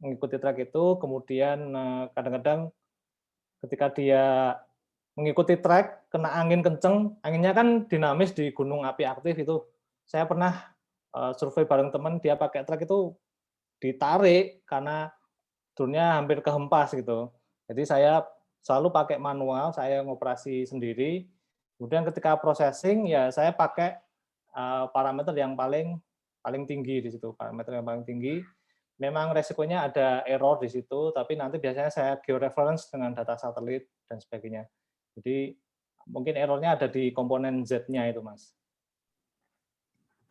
mengikuti track itu, kemudian kadang-kadang ketika dia mengikuti track, kena angin kenceng, anginnya kan dinamis di gunung api aktif itu. Saya pernah survei bareng teman, dia pakai track itu ditarik karena drone-nya hampir kehempas gitu. Jadi saya selalu pakai manual, saya ngoperasi sendiri. Kemudian ketika processing ya saya pakai parameter yang paling tinggi di situ, parameter yang paling tinggi. Memang resikonya ada error di situ, tapi nanti biasanya saya georeference dengan data satelit dan sebagainya. Jadi mungkin errornya ada di komponen Z-nya itu, Mas.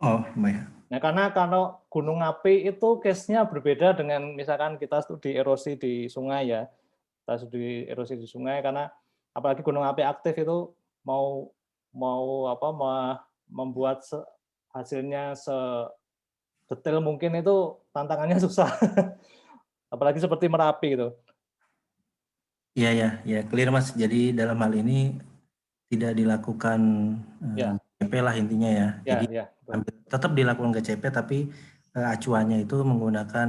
Oh, baik. Nah, karena kalau gunung api itu case-nya berbeda dengan misalkan kita studi erosi di sungai ya. Kita studi erosi di sungai karena apalagi gunung api aktif itu mau membuat hasilnya detail mungkin itu tantangannya susah. Apalagi seperti Merapi gitu. Iya, clear Mas. Jadi dalam hal ini tidak dilakukan GCP lah intinya ya. Jadi tetap dilakukan GCP tapi acuannya itu menggunakan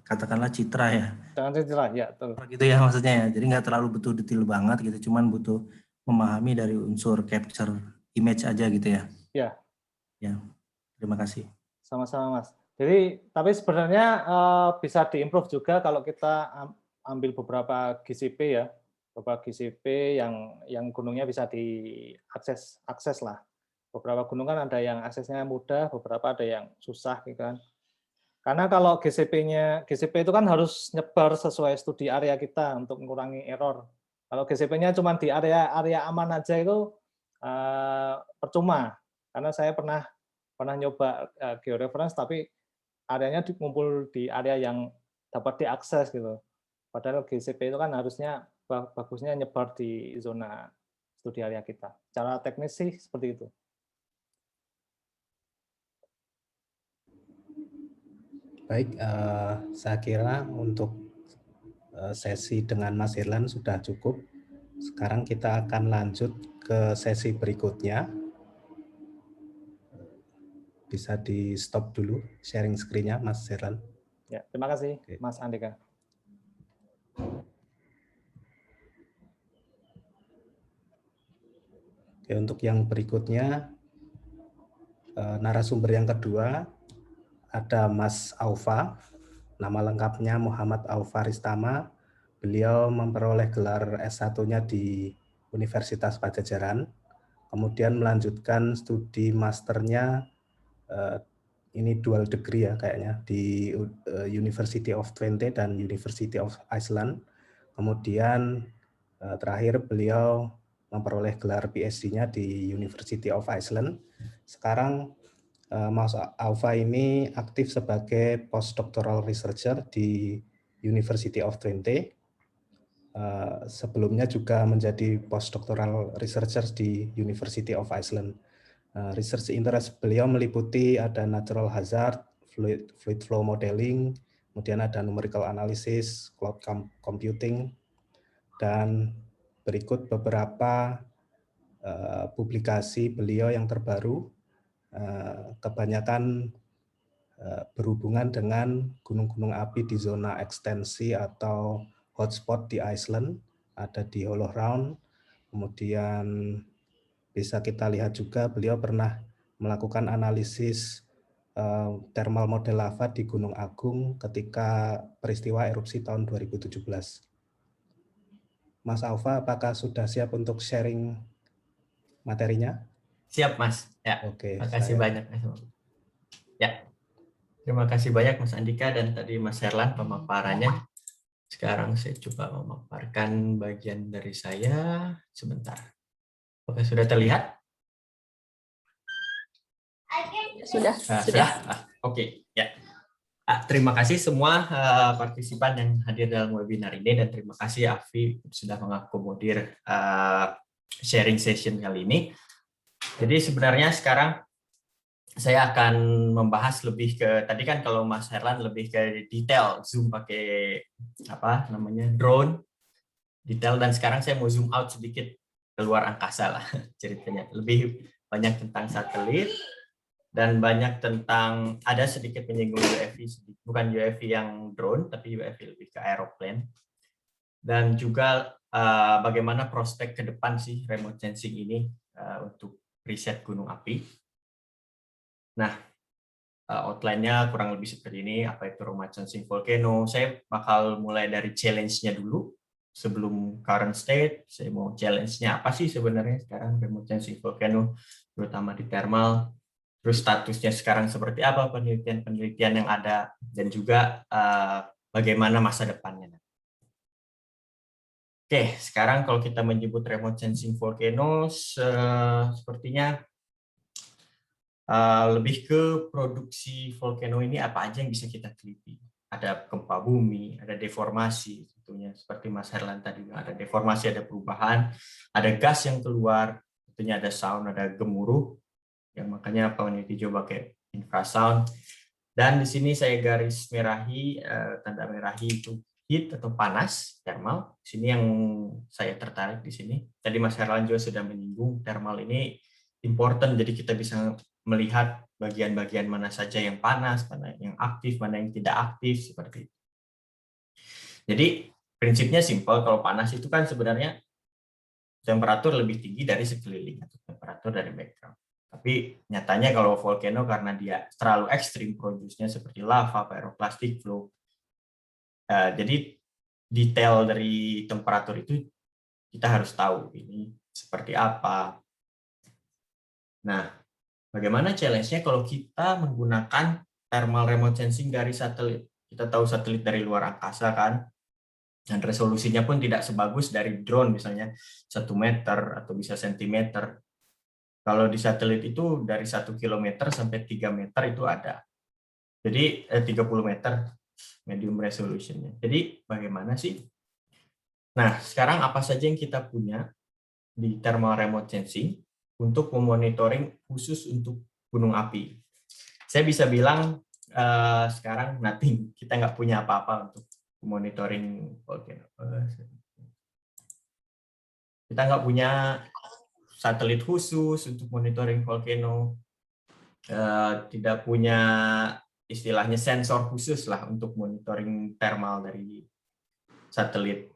katakanlah citra ya. Dengan citra, ya. Gitu ya maksudnya ya. Jadi nggak terlalu betul detail banget gitu, cuman butuh memahami dari unsur capture image aja gitu ya. Ya, terima kasih. Sama-sama Mas. Jadi tapi sebenarnya bisa diimprove juga kalau kita ambil beberapa GCP ya, beberapa GCP yang gunungnya bisa diakses lah. Beberapa gunung kan ada yang aksesnya mudah, beberapa ada yang susah gitu kan. Karena kalau GCP itu kan harus nyebar sesuai studi area kita untuk mengurangi error. Kalau GCP-nya cuma di area aman aja itu percuma. Karena saya pernah nyoba georeference tapi areanya dikumpul di area yang dapat diakses gitu. Padahal GCP itu kan harusnya bagusnya nyebar di zona studi area kita. Cara teknis sih seperti itu. Baik, saya kira untuk sesi dengan Mas Irlan sudah cukup. Sekarang kita akan lanjut ke sesi berikutnya. Bisa di stop dulu sharing screen-nya Mas Irlan. Ya, terima kasih Mas Andika. Oke, untuk yang berikutnya narasumber yang kedua ada Mas Aufa, nama lengkapnya Muhammad Aufa Ristama. Beliau memperoleh gelar S1-nya di Universitas Pajajaran, kemudian melanjutkan studi masternya, ini dual degree ya kayaknya, di University of Twente dan University of Iceland. Kemudian terakhir beliau memperoleh gelar PhD-nya di University of Iceland. Sekarang Mas Aufa ini aktif sebagai postdoctoral researcher di University of Twente. Sebelumnya juga menjadi postdoctoral researcher di University of Iceland. Research interest beliau meliputi ada natural hazard, fluid flow modeling, kemudian ada numerical analysis, cloud computing, dan berikut beberapa publikasi beliau yang terbaru. Kebanyakan berhubungan dengan gunung-gunung api di zona ekstensi atau hotspot di Iceland, ada di Hollow Round. Kemudian bisa kita lihat juga beliau pernah melakukan analisis thermal model lava di Gunung Agung ketika peristiwa erupsi tahun 2017. Mas Alfa, apakah sudah siap untuk sharing materinya? Siap, Mas. Ya. Oke, terima kasih banyak. Ya. Terima kasih banyak Mas Andika dan tadi Mas Herlan pemaparannya. Sekarang saya coba memaparkan bagian dari saya sebentar. Oke, sudah terlihat? Sudah. Oke, ya. Terima kasih semua partisipan yang hadir dalam webinar ini dan terima kasih Afi sudah mengakomodir sharing session kali ini. Jadi sebenarnya sekarang saya akan membahas lebih ke, tadi kan kalau Mas Herlan lebih ke detail, zoom pakai apa namanya drone, detail, dan sekarang saya mau zoom out sedikit ke luar angkasa lah ceritanya. Lebih banyak tentang satelit, dan banyak tentang, ada sedikit menyinggung UAV, bukan UAV yang drone, tapi UAV lebih ke aeroplane. Dan juga bagaimana prospek ke depan sih remote sensing ini untuk riset gunung api. Nah, outline-nya kurang lebih seperti ini, apa itu remote sensing volcano. Saya bakal mulai dari challenge-nya dulu. Sebelum current state, saya mau challenge-nya apa sih sebenarnya sekarang remote sensing volcano, terutama di thermal. Terus statusnya sekarang seperti apa, penelitian-penelitian yang ada, dan juga bagaimana masa depannya. Oke, sekarang kalau kita menyebut remote sensing volcanoes, sepertinya lebih ke produksi volcano ini apa aja yang bisa kita teliti. Ada gempa bumi, ada deformasi, tentunya seperti Mas Herlan tadi, ada deformasi, ada perubahan, ada gas yang keluar, tentunya ada sound, ada gemuruh, yang makanya peneliti coba pakai infrasound. Dan di sini saya garis merahi, tanda merahi itu heat atau panas, thermal. Di sini yang saya tertarik di sini. Tadi Mas Herlan juga sudah menyinggung thermal ini important, jadi kita bisa melihat bagian-bagian mana saja yang panas, mana yang aktif, mana yang tidak aktif, seperti itu. Jadi prinsipnya simpel, kalau panas itu kan sebenarnya temperatur lebih tinggi dari sekeliling atau temperatur dari background. Tapi nyatanya kalau volcano karena dia terlalu ekstrim produksinya seperti lava, pyroclastic flow. Jadi detail dari temperatur itu kita harus tahu ini seperti apa. Nah, bagaimana challenge-nya kalau kita menggunakan thermal remote sensing dari satelit? Kita tahu satelit dari luar angkasa kan, dan resolusinya pun tidak sebagus dari drone misalnya 1 meter atau bisa sentimeter. Kalau di satelit itu dari 1 kilometer sampai 3 meter itu ada. Jadi 30 meter medium resolution-nya. Jadi bagaimana sih? Nah, sekarang apa saja yang kita punya di thermal remote sensing untuk memonitoring khusus untuk gunung api? Saya bisa bilang sekarang nothing, kita nggak punya apa-apa untuk monitoring volcano. Kita nggak punya satelit khusus untuk monitoring volcano, tidak punya istilahnya sensor khusus lah untuk monitoring thermal dari satelit.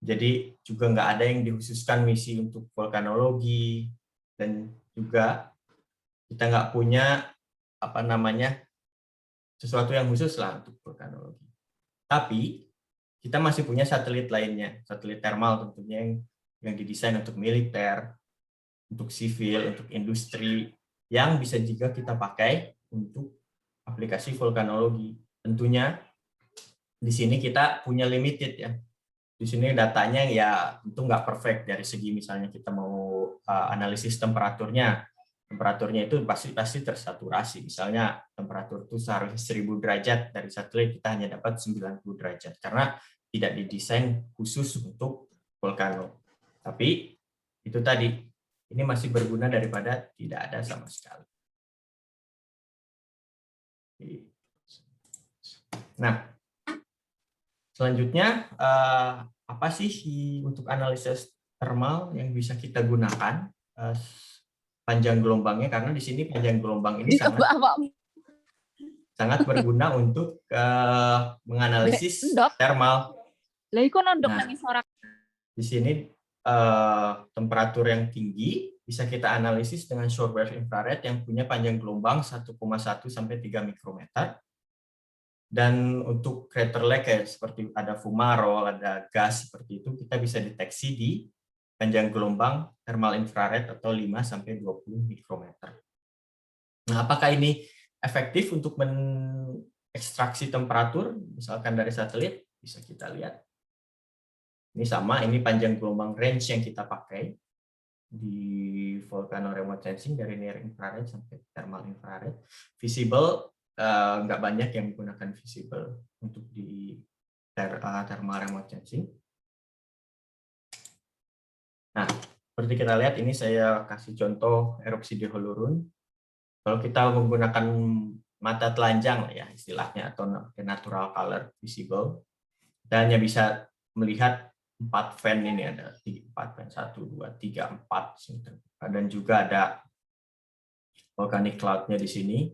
Jadi juga nggak ada yang dikhususkan misi untuk vulkanologi, dan juga kita nggak punya apa namanya sesuatu yang khusus lah untuk vulkanologi. Tapi kita masih punya satelit lainnya, satelit thermal tentunya yang didesain untuk militer, untuk sivil, untuk industri, yang bisa juga kita pakai untuk aplikasi vulkanologi. Tentunya di sini kita punya limited ya. Di sini datanya ya tentu nggak perfect dari segi misalnya kita mau analisis temperaturnya. Temperaturnya itu pasti tersaturasi. Misalnya temperatur itu seharusnya 1000 derajat, dari satelit kita hanya dapat 90 derajat karena tidak didesain khusus untuk volcano. Tapi itu tadi, ini masih berguna daripada tidak ada sama sekali. Nah, selanjutnya apa sih untuk analisis thermal yang bisa kita gunakan panjang gelombangnya, karena di sini panjang gelombang ini sangat berguna untuk menganalisis thermal. Nah, di sini temperatur yang tinggi bisa kita analisis dengan shortwave infrared yang punya panjang gelombang 1,1 sampai 3 mikrometer. Dan untuk crater lake kayak seperti ada fumarole, ada gas seperti itu, kita bisa deteksi di panjang gelombang thermal infrared atau 5 sampai 20 mikrometer. Nah, apakah ini efektif untuk mengekstraksi temperatur misalkan dari satelit? Bisa kita lihat. Ini sama, ini panjang gelombang range yang kita pakai di volcano remote sensing dari near infrared sampai thermal infrared. Visible nggak banyak yang menggunakan visible untuk di thermal remote sensing. Nah, seperti kita lihat ini saya kasih contoh erupsi di Holurun. Kalau kita menggunakan mata telanjang ya istilahnya atau natural color visible, kita hanya bisa melihat 4 fan ini, ada 4 fan 1, 2, 3, 4, dan juga ada volcanic cloud-nya di sini.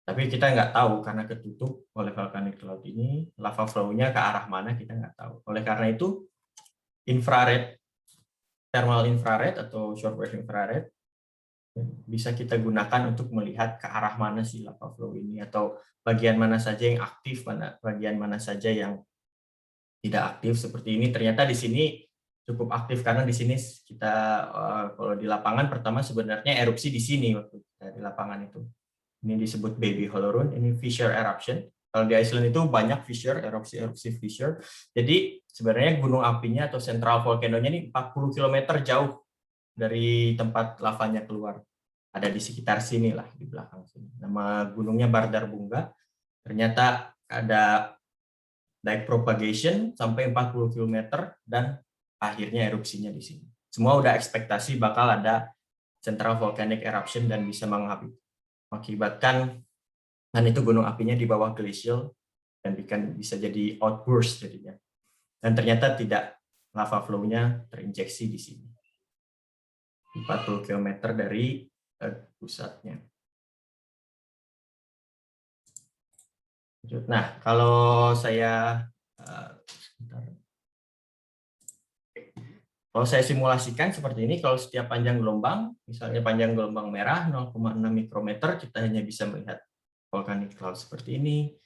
Tapi kita nggak tahu karena ketutup oleh volcanic cloud ini, lava flow-nya ke arah mana kita nggak tahu. Oleh karena itu, infrared, thermal infrared atau shortwave infrared bisa kita gunakan untuk melihat ke arah mana sih lava flow ini, atau bagian mana saja yang aktif, bagian mana saja yang tidak aktif. Seperti ini ternyata di sini cukup aktif karena di sini kita kalau di lapangan pertama sebenarnya erupsi di sini waktu kita di lapangan itu. Ini disebut baby Holorun, ini fissure eruption. Kalau di Iceland itu banyak fissure, erupsi fissure. Jadi sebenarnya gunung apinya atau central volcano-nya ini 40 km jauh dari tempat lavanya keluar. Ada di sekitar sini lah, di belakang sini. Nama gunungnya Bardarbunga. Ternyata ada dike propagation sampai 40 km dan akhirnya erupsinya di sini. Semua udah ekspektasi bakal ada central volcanic eruption dan bisa mengakibatkan, dan itu gunung apinya di bawah glacial dan bisa jadi outburst jadinya. Dan ternyata tidak, lava flow-nya terinjeksi di sini. 40 km dari pusatnya. Nah, kalau saya simulasikan seperti ini, kalau setiap panjang gelombang, misalnya panjang gelombang merah 0,6 mikrometer, kita hanya bisa melihat volcanic cloud seperti ini.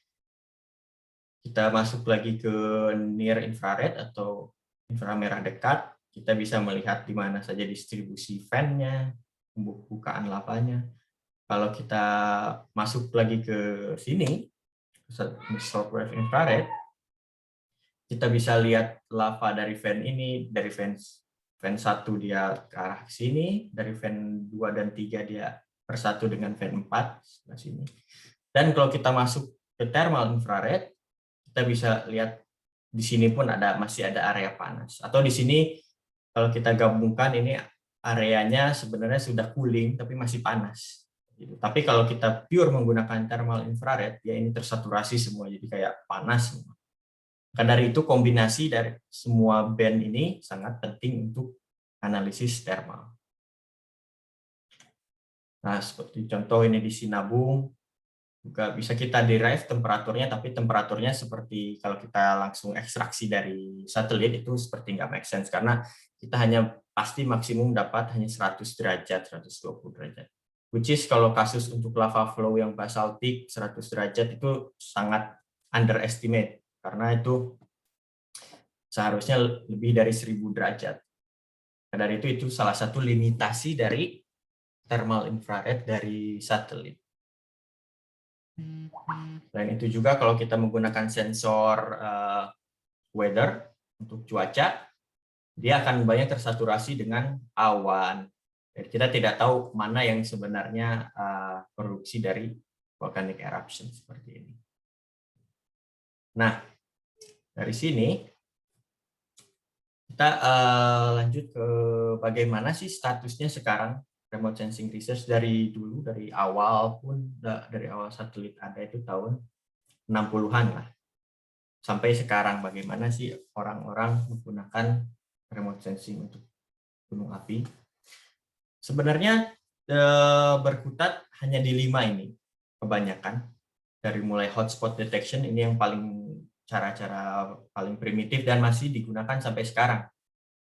Kita masuk lagi ke near infrared atau inframerah dekat, kita bisa melihat di mana saja distribusi fan-nya, bukaan lavanya. Kalau kita masuk lagi ke sini, shortwave infrared, kita bisa lihat lava dari fan ini, dari fan 1 dia ke arah sini, dari fan 2 dan 3 dia bersatu dengan fan 4 sebelah sini. Dan kalau kita masuk ke thermal infrared, kita bisa lihat di sini pun masih ada area panas. Atau di sini kalau kita gabungkan ini areanya sebenarnya sudah cooling tapi masih panas. Tapi kalau kita pure menggunakan thermal infrared, ya ini tersaturasi semua, jadi kayak panas semua. Karena dari itu kombinasi dari semua band ini sangat penting untuk analisis thermal. Nah, seperti contoh ini di Sinabung, juga bisa kita derive temperaturnya, tapi temperaturnya seperti kalau kita langsung ekstraksi dari satelit itu seperti nggak make sense, karena kita hanya pasti maksimum dapat hanya 100 derajat, 120 derajat. Which is kalau kasus untuk lava flow yang basaltik 100 derajat itu sangat underestimate, karena itu seharusnya lebih dari 1000 derajat. Nah, dari itu salah satu limitasi dari thermal infrared dari satelit. Selain itu juga kalau kita menggunakan sensor weather untuk cuaca, dia akan banyak tersaturasi dengan awan. Jadi kita tidak tahu mana yang sebenarnya produksi dari volcanic eruption seperti ini. Nah, dari sini kita lanjut ke bagaimana sih statusnya sekarang remote sensing research dari dulu, dari awal pun, dari awal satelit ada itu tahun 60-an lah. Sampai sekarang bagaimana sih orang-orang menggunakan remote sensing untuk gunung api. Sebenarnya berkutat hanya di 5 ini kebanyakan. dari mulai hotspot detection, ini yang cara-cara paling primitif dan masih digunakan sampai sekarang.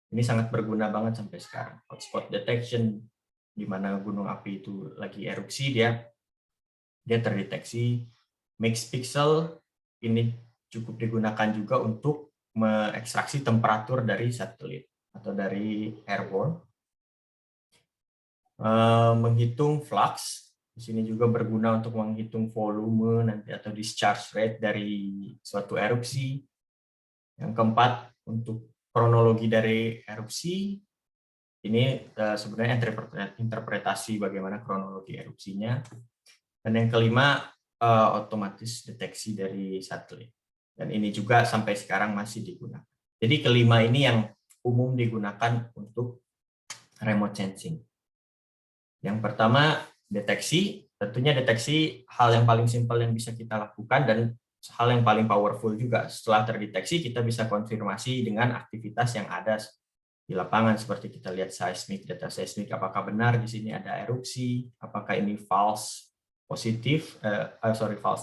Ini sangat berguna banget sampai sekarang. Hotspot detection, di mana gunung api itu lagi erupsi, dia terdeteksi. Mixed pixel ini cukup digunakan juga untuk mengekstraksi temperatur dari satelit atau dari airborne. Menghitung flux, di sini juga berguna untuk menghitung volume nanti atau discharge rate dari suatu erupsi. Yang keempat, untuk kronologi dari erupsi, ini sebenarnya interpretasi bagaimana kronologi erupsinya. Dan yang kelima, otomatis deteksi dari satelit. Dan ini juga sampai sekarang masih digunakan. Jadi kelima ini yang umum digunakan untuk remote sensing. Yang pertama, deteksi. Tentunya deteksi hal yang paling simpel yang bisa kita lakukan dan hal yang paling powerful juga. Setelah terdeteksi, kita bisa konfirmasi dengan aktivitas yang ada di lapangan, seperti kita lihat seismik, data seismik, apakah benar di sini ada erupsi, apakah ini false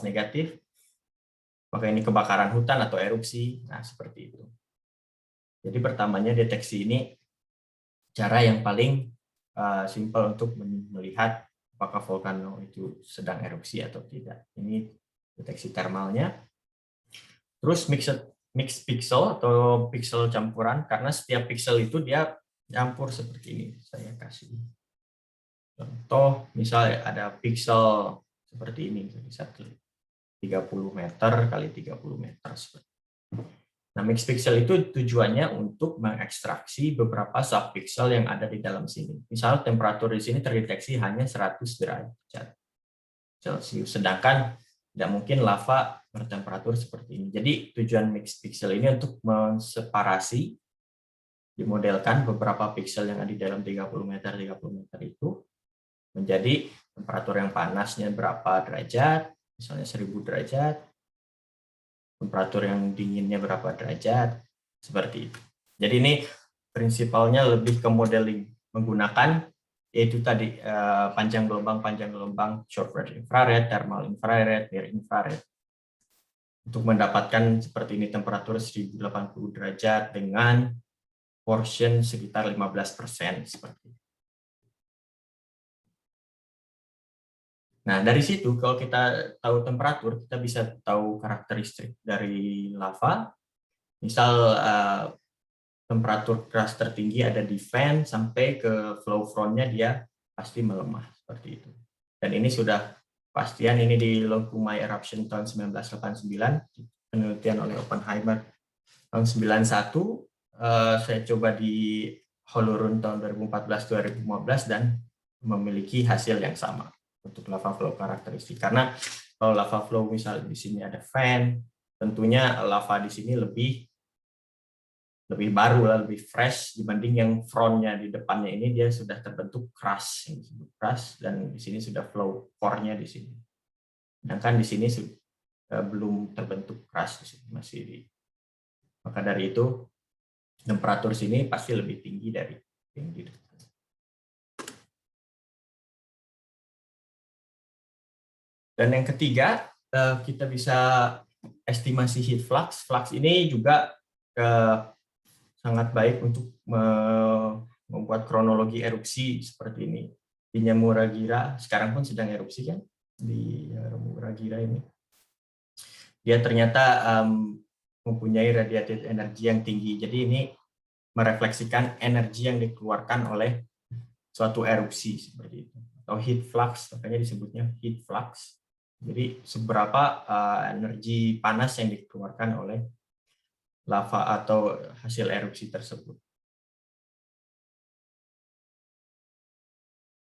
negatif, apakah ini kebakaran hutan atau erupsi. Nah, seperti itu. Jadi pertamanya deteksi ini cara yang paling simpel untuk melihat apakah volcano itu sedang erupsi atau tidak. Ini deteksi thermalnya. Terus mixed pixel atau pixel campuran, karena setiap pixel itu dia campur seperti ini. Saya kasih contoh, misalnya ada pixel seperti ini, satelit 30 meter kali 30 meter. Nah, mixed pixel itu tujuannya untuk mengekstraksi beberapa subpixel yang ada di dalam sini. Misal temperatur di sini terdeteksi hanya 100 derajat Celcius, sedangkan tidak mungkin lava bertemperatur seperti ini. Jadi tujuan mixed pixel ini untuk menseparasi, dimodelkan beberapa pixel yang ada di dalam 30 meter itu menjadi temperatur yang panasnya berapa derajat, misalnya 1000 derajat, temperatur yang dinginnya berapa derajat, seperti itu. Jadi ini prinsipalnya lebih ke modeling, menggunakan yaitu tadi panjang gelombang, short range infrared, thermal infrared, near infrared, untuk mendapatkan seperti ini temperatur 1080 derajat dengan portion sekitar 15% seperti itu. Nah, dari situ kalau kita tahu temperatur, kita bisa tahu karakteristik dari lava. Misal temperatur keras tertinggi ada di vent sampai ke flow front-nya dia pasti melemah seperti itu. Dan ini sudah pastian, ini di Longhumai Eruption tahun 1989, penelitian oleh Oppenheimer tahun 91, saya coba di Holorun tahun 2014-2015 dan memiliki hasil yang sama untuk lava flow karakteristik. Karena kalau lava flow misalnya di sini ada vent, tentunya lava di sini lebih baru lah, lebih fresh dibanding yang frontnya di depannya ini dia sudah terbentuk crust, yang disebut crust, dan di sini sudah flow core-nya di sini. Sedangkan di sini belum terbentuk crust, di sini masih di. Maka dari itu temperatur sini pasti lebih tinggi dari yang di depan. Dan yang ketiga, kita bisa estimasi heat flux. Flux ini juga sangat baik untuk membuat kronologi erupsi seperti ini. Di Yamura-gira, sekarang pun sedang erupsi kan, di Yamura-gira ini. Dia ternyata mempunyai radiated energi yang tinggi. Jadi ini merefleksikan energi yang dikeluarkan oleh suatu erupsi seperti itu. Atau heat flux, makanya disebutnya heat flux. Jadi seberapa energi panas yang dikeluarkan oleh lava atau hasil erupsi tersebut.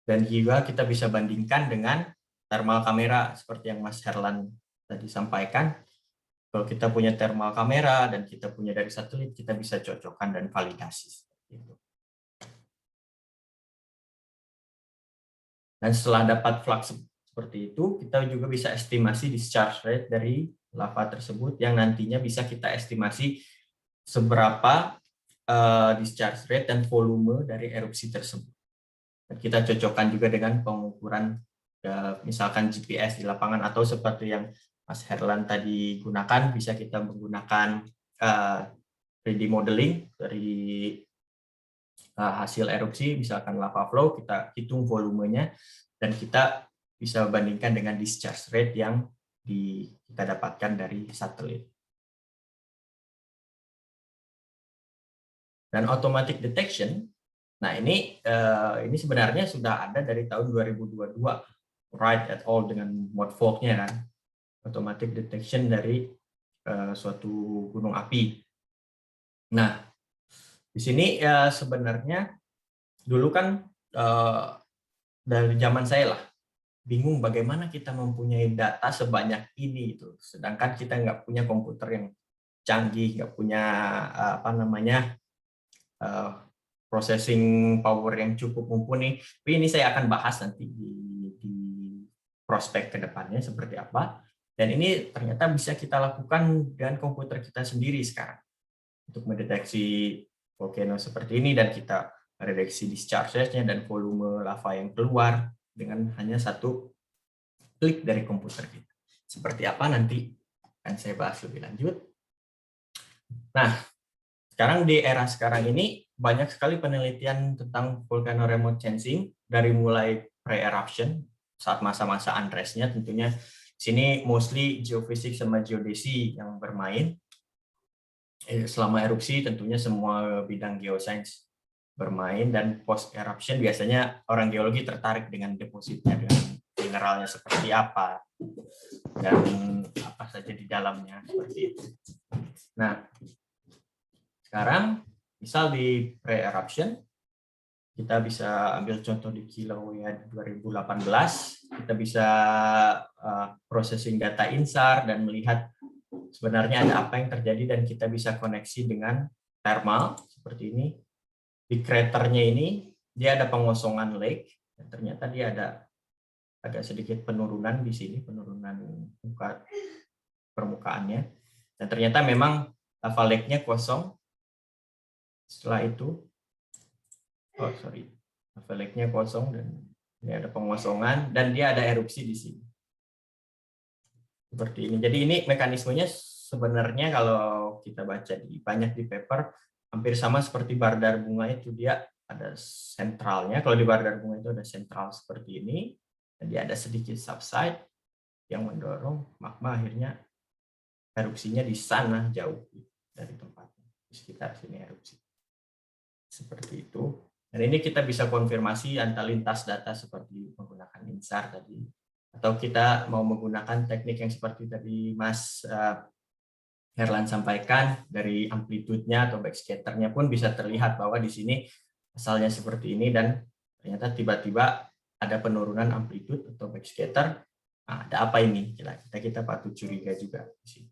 Dan juga kita bisa bandingkan dengan thermal kamera seperti yang Mas Herlan tadi sampaikan. Kalau kita punya thermal kamera dan kita punya dari satelit, kita bisa cocokkan dan validasi. Dan setelah dapat flux seperti itu, kita juga bisa estimasi discharge rate dari lava tersebut yang nantinya bisa kita estimasi seberapa discharge rate dan volume dari erupsi tersebut. Dan kita cocokkan juga dengan pengukuran misalkan GPS di lapangan atau seperti yang Mas Herlan tadi gunakan, bisa kita menggunakan 3D modeling dari hasil erupsi, misalkan lava flow, kita hitung volumenya, dan kita bisa bandingkan dengan discharge rate yang kita dapatkan dari satelit. Dan automatic detection, nah ini sebenarnya sudah ada dari tahun 2022, Wright et al. Dengan Motvog-nya kan, automatic detection dari suatu gunung api. Nah, di sini sebenarnya dulu kan dari zaman saya lah, bingung bagaimana kita mempunyai data sebanyak ini itu, sedangkan kita nggak punya komputer yang canggih, nggak punya processing power yang cukup mumpuni. Tapi ini saya akan bahas nanti di prospek ke depannya seperti apa. Dan ini ternyata bisa kita lakukan dengan komputer kita sendiri sekarang untuk mendeteksi volcano seperti ini, dan kita meredaksi discharge-nya dan volume lava yang keluar dengan hanya satu klik dari komputer kita. Seperti apa nanti akan saya bahas lebih lanjut. Nah, sekarang di era sekarang ini banyak sekali penelitian tentang volcano remote sensing, dari mulai pre-eruption saat masa-masa unrest-nya, tentunya di sini mostly geophysics sama geodesi yang bermain. Selama erupsi tentunya semua bidang geoscience bermain, dan post eruption biasanya orang geologi tertarik dengan depositnya, dengan mineralnya seperti apa dan apa saja di dalamnya, seperti itu. Nah, sekarang misal di pre-eruption, kita bisa ambil contoh di Kilauea 2018, kita bisa processing data INSAR dan melihat sebenarnya ada apa yang terjadi, dan kita bisa koneksi dengan thermal seperti ini. Di kraternya ini dia ada pengosongan lake, dan ternyata dia ada sedikit penurunan di sini, penurunan permukaannya, dan ternyata memang lava lake-nya kosong. Setelah itu, lava lake-nya kosong dan ini ada pengosongan, dan dia ada erupsi di sini. Seperti ini. Jadi ini mekanismenya sebenarnya kalau kita baca banyak di paper, hampir sama seperti baradar bunga itu, dia ada sentralnya. Kalau di baradar bunga itu ada sentral seperti ini, dan dia ada sedikit subside yang mendorong magma akhirnya erupsinya di sana jauh dari tempatnya, di sekitar sini erupsi. Seperti itu. Dan ini kita bisa konfirmasi antar lintas data seperti menggunakan INSAR tadi, atau kita mau menggunakan teknik yang seperti tadi Mas Herlan sampaikan, dari amplitudenya atau backscatter-nya pun bisa terlihat bahwa di sini asalnya seperti ini, dan ternyata tiba-tiba ada penurunan amplitude atau backscatter. Nah, ada apa ini? Kita patut curiga juga di sini.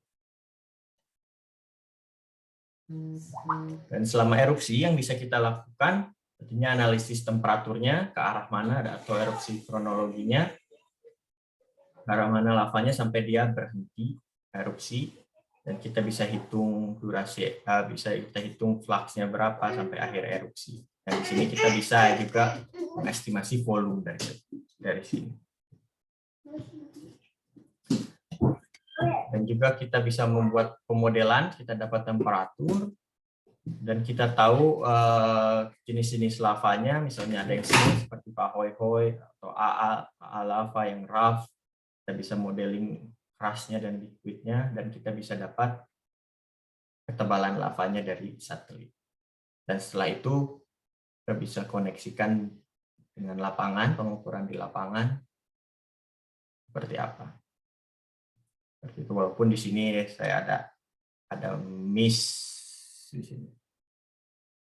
Dan selama erupsi yang bisa kita lakukan, tentunya analisis temperaturnya, ke arah mana atau erupsi kronologinya, ke arah mana lavanya sampai dia berhenti erupsi, dan kita bisa hitung durasi, bisa kita hitung fluxnya berapa sampai akhir erupsi. Dan di sini kita bisa juga mengestimasi volume dari sini. Dan juga kita bisa membuat pemodelan, kita dapat temperatur, dan kita tahu jenis-jenis lavanya, misalnya ada yang seperti Pahoehoe atau AA lava yang rough, kita bisa modeling crust-nya dan liquid-nya, dan kita bisa dapat ketebalan lavanya dari satelit. Dan setelah itu kita bisa koneksikan dengan lapangan, pengukuran di lapangan seperti apa. Seperti itu, walaupun di sini saya ada miss di sini,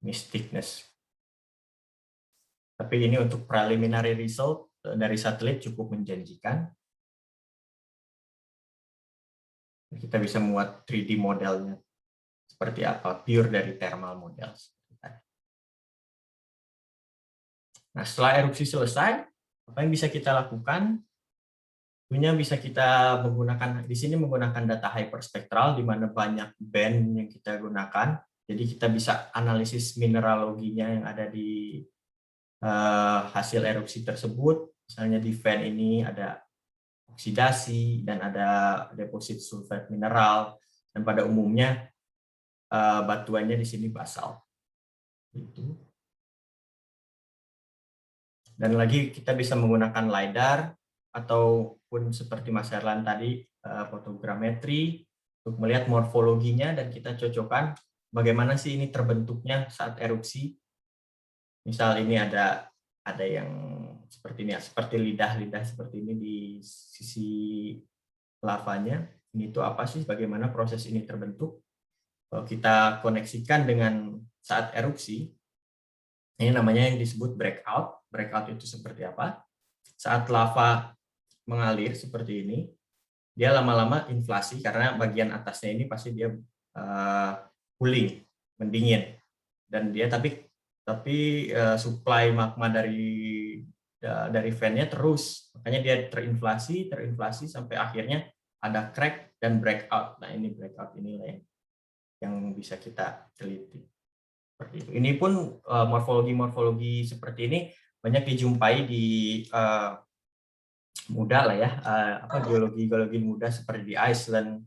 miss thickness. Tapi ini untuk preliminary result dari satelit cukup menjanjikan. Kita bisa membuat 3D modelnya seperti apa, pure dari thermal model. Nah, setelah erupsi selesai, apa yang bisa kita lakukan? Tentunya bisa kita menggunakan, di sini menggunakan data hyperspektral, di mana banyak band yang kita gunakan. Jadi kita bisa analisis mineraloginya yang ada di hasil erupsi tersebut. Misalnya di fan ini ada oksidasi, dan ada deposit sulfat mineral, dan pada umumnya batuannya di sini basal. Gitu. Dan lagi kita bisa menggunakan LiDAR ataupun seperti Mas Herlan tadi, fotogrametri untuk melihat morfologinya, dan kita cocokkan bagaimana sih ini terbentuknya saat erupsi. Misal ini ada yang seperti ini, seperti lidah-lidah seperti ini di sisi lavanya. Ini tuh apa sih, bagaimana proses ini terbentuk. Kalau kita koneksikan dengan saat erupsi, ini namanya yang disebut breakout. Breakout itu seperti apa? Saat lava mengalir seperti ini, dia lama-lama inflasi karena bagian atasnya ini pasti dia cooling, mendingin. Dan dia tapi supply magma dari fan-nya terus. Makanya dia terinflasi sampai akhirnya ada crack dan breakout. Nah, ini breakout inilah yang bisa kita teliti. Seperti itu. Ini pun morfologi seperti ini banyak dijumpai di muda lah ya, geologi muda seperti di Iceland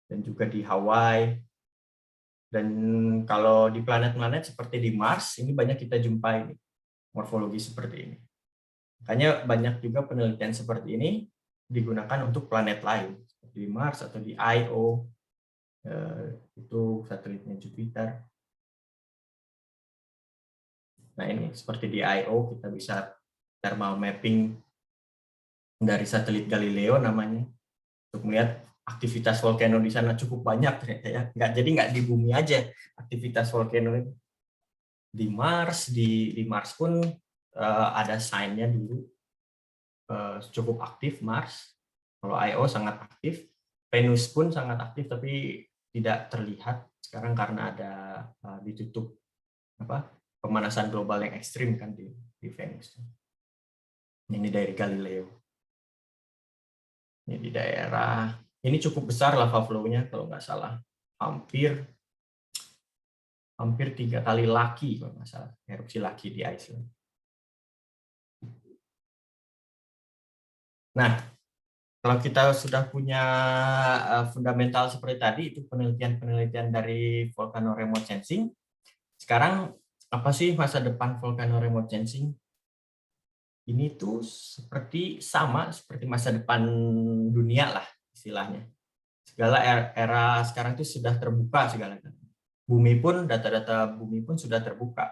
dan juga di Hawaii. Dan kalau di planet-planet seperti di Mars, ini banyak kita jumpai morfologi seperti ini. Makanya banyak juga penelitian seperti ini digunakan untuk planet lain, seperti di Mars atau di Io, itu satelitnya Jupiter. Nah, ini seperti di Io, kita bisa thermal mapping dari satelit Galileo namanya, untuk melihat aktivitas volcano di sana cukup banyak ternyata ya. Jadi nggak di bumi aja aktivitas volcano itu. Di Mars pun ada sign-nya dulu, cukup aktif Mars. Kalau Io sangat aktif, Venus pun sangat aktif tapi tidak terlihat sekarang karena ada ditutup pemanasan global yang ekstrim kan di Venus. Ini dari Galileo. Ini di daerah, ini cukup besar lava flow-nya kalau nggak salah, hampir 3 kali Laki kalau nggak salah, erupsi Laki di Iceland. Nah, kalau kita sudah punya fundamental seperti tadi, itu penelitian dari volcano remote sensing. Sekarang apa sih masa depan volcano remote sensing? Ini tuh sama seperti masa depan dunia lah istilahnya. Segala era sekarang itu sudah terbuka segalanya. Data-data bumi pun sudah terbuka.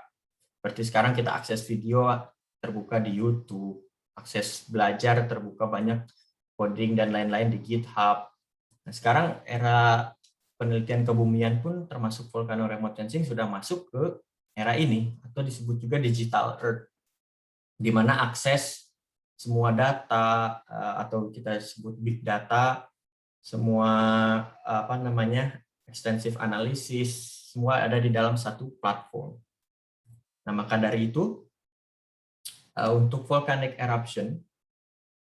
Seperti sekarang kita akses video terbuka di YouTube, akses belajar terbuka banyak, coding dan lain-lain di GitHub. Nah, sekarang era penelitian kebumian pun termasuk volcano remote sensing sudah masuk ke era ini, atau disebut juga digital earth, di mana akses semua data atau kita sebut big data, semua extensive analysis, semua ada di dalam satu platform. Nah, maka dari itu untuk volcanic eruption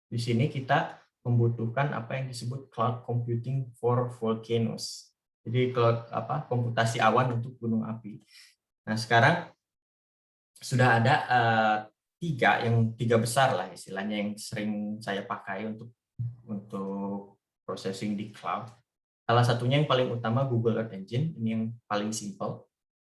di sini kita membutuhkan apa yang disebut cloud computing for volcanoes. Jadi komputasi awan untuk gunung api. Nah, sekarang sudah ada tiga besar lah istilahnya yang sering saya pakai untuk processing di cloud. Salah satunya yang paling utama Google Earth Engine, ini yang paling simple.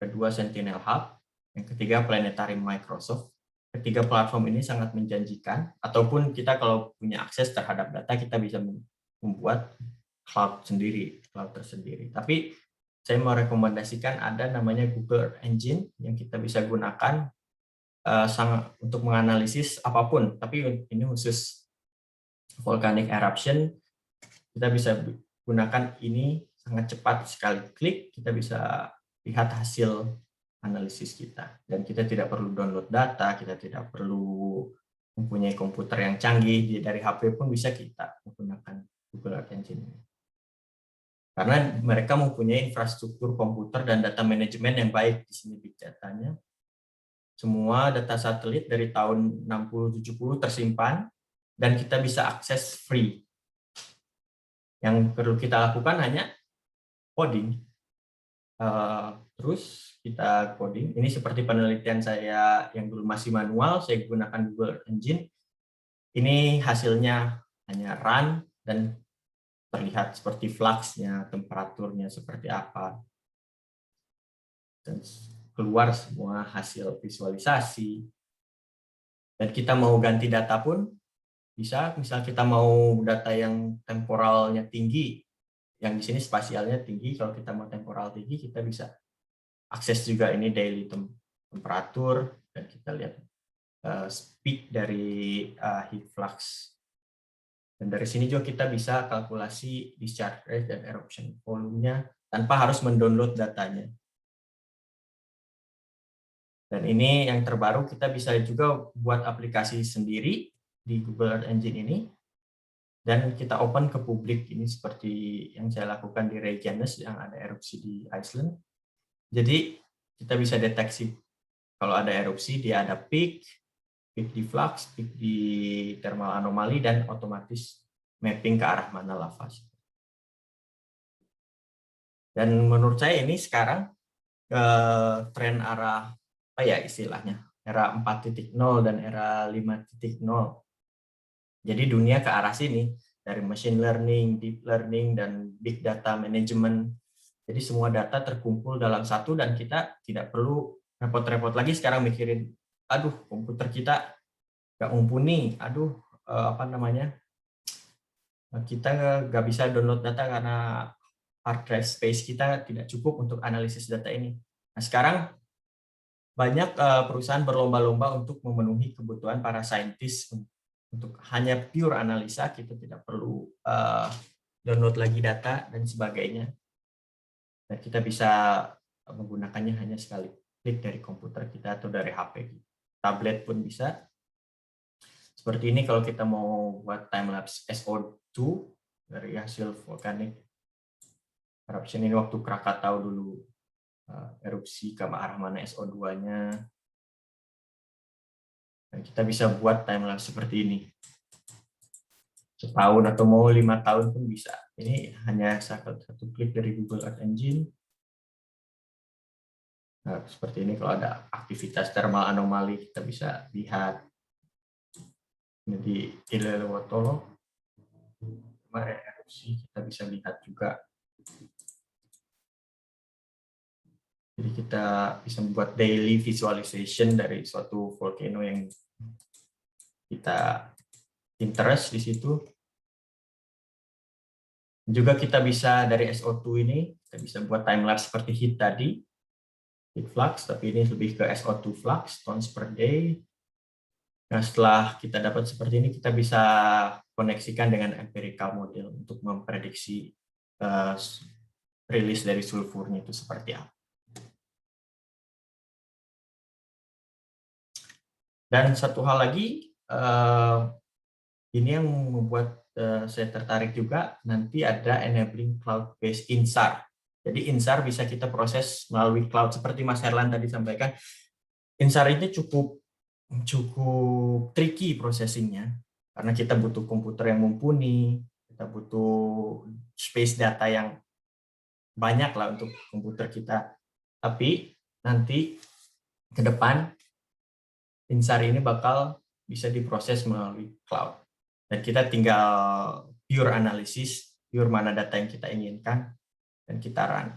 Kedua Sentinel Hub, yang ketiga Planetarium Microsoft. Ketiga platform ini sangat menjanjikan, ataupun kita kalau punya akses terhadap data, kita bisa membuat cloud tersendiri. Tapi saya mau rekomendasikan ada namanya Google Earth Engine yang kita bisa gunakan untuk menganalisis apapun, tapi ini khusus volcanic eruption. Kita bisa gunakan ini sangat cepat, sekali klik kita bisa lihat hasil analisis kita, dan kita tidak perlu download data, kita tidak perlu mempunyai komputer yang canggih, dari HP pun bisa kita menggunakan Google Earth Engine ini. Karena mereka mempunyai infrastruktur komputer dan data manajemen yang baik. Di sini big datanya. Semua data satelit dari tahun 60-70 tersimpan dan kita bisa akses free. Yang perlu kita lakukan hanya coding. Terus kita coding. Ini seperti penelitian saya yang dulu masih manual, saya gunakan Google Engine. Ini hasilnya hanya run dan terlihat seperti fluxnya, temperaturnya seperti apa, dan keluar semua hasil visualisasi. Dan kita mau ganti data pun bisa, misal kita mau data yang temporalnya tinggi, yang di sini spasialnya tinggi, kalau kita mau temporal tinggi, kita bisa akses juga ini daily temperatur, dan kita lihat speed dari heat flux. Dan dari sini juga kita bisa kalkulasi discharge rate dan eruption volume-nya tanpa harus mendownload datanya. Dan ini yang terbaru, kita bisa juga buat aplikasi sendiri di Google Earth Engine ini, dan kita open ke publik, ini seperti yang saya lakukan di Reykjanes yang ada erupsi di Iceland. Jadi kita bisa deteksi kalau ada erupsi, dia ada peak di flux, peak di thermal anomaly, dan otomatis mapping ke arah mana lava. Dan menurut saya ini sekarang tren arah apa ya istilahnya, era 4.0 dan era 5.0. Jadi dunia ke arah sini, dari machine learning, deep learning, dan big data management. Jadi semua data terkumpul dalam satu, dan kita tidak perlu repot-repot lagi sekarang mikirin, aduh komputer kita nggak mumpuni, aduh apa namanya, kita nggak bisa download data karena hard drive space kita tidak cukup untuk analisis data ini. Nah sekarang banyak perusahaan berlomba-lomba untuk memenuhi kebutuhan para saintis untuk hanya pure analisa, kita tidak perlu download lagi data dan sebagainya. Dan kita bisa menggunakannya hanya sekali klik dari komputer kita atau dari HP. Tablet pun bisa. Seperti ini kalau kita mau buat time-lapse SO2 dari hasil volcanic eruption ini waktu Krakatau dulu erupsi ke arah mana SO2-nya. Dan kita bisa buat time-lapse seperti ini. Setahun atau mau 5 tahun pun bisa. Ini hanya satu klik dari Google Earth Engine. Nah, seperti ini kalau ada aktivitas thermal anomali kita bisa lihat. Ini di Ilelewotolo, kemarin erupsi kita bisa lihat juga. Jadi kita bisa membuat daily visualization dari suatu volcano yang kita interest di situ. Juga kita bisa dari SO2 ini, kita bisa buat time-lapse seperti heat tadi, heat flux, tapi ini lebih ke SO2 flux, tons per day. Nah, setelah kita dapat seperti ini, kita bisa koneksikan dengan empirical model untuk memprediksi rilis dari sulfurnya itu seperti apa. Dan satu hal lagi, ini yang membuat saya tertarik juga, nanti ada enabling cloud-based INSAR. Jadi INSAR bisa kita proses melalui cloud, seperti Mas Herlan tadi sampaikan. INSAR ini cukup tricky processingnya, karena kita butuh komputer yang mumpuni, kita butuh space data yang banyak lah untuk komputer kita. Tapi nanti ke depan INSAR ini bakal bisa diproses melalui cloud, dan kita tinggal pure analisis, pure mana data yang kita inginkan, dan kita run.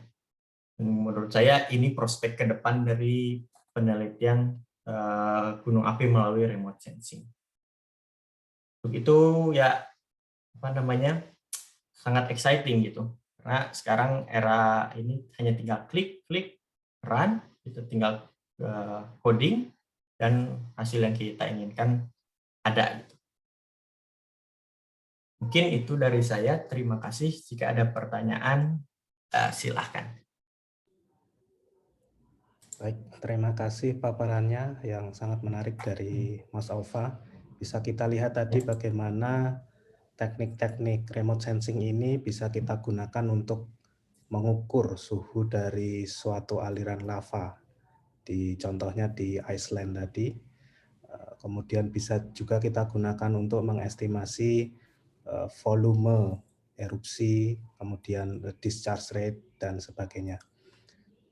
Dan menurut saya ini prospek ke depan dari penelitian gunung api melalui remote sensing. Untuk itu ya apa namanya, sangat exciting gitu, karena sekarang era ini hanya tinggal klik run, kita tinggal coding dan hasil yang kita inginkan ada gitu. Mungkin itu dari saya, terima kasih. Jika ada pertanyaan silahkan. Baik, terima kasih paparannya yang sangat menarik dari Mas Alfa. Bisa kita lihat tadi bagaimana teknik-teknik remote sensing ini bisa kita gunakan untuk mengukur suhu dari suatu aliran lava. Contohnya di Iceland tadi. Kemudian bisa juga kita gunakan untuk mengestimasi volume erupsi, kemudian discharge rate, dan sebagainya.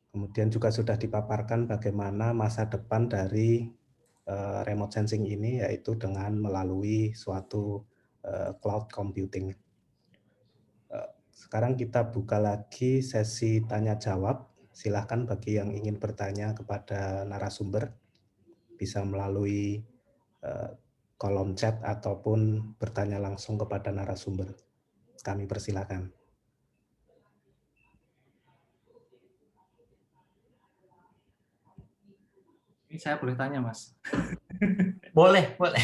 Kemudian juga sudah dipaparkan bagaimana masa depan dari remote sensing ini, yaitu dengan melalui suatu cloud computing. Sekarang kita buka lagi sesi tanya jawab. Silahkan bagi yang ingin bertanya kepada narasumber bisa melalui kolom chat ataupun bertanya langsung kepada narasumber. Kami persilakan. Ini saya boleh tanya, Mas? Boleh, boleh.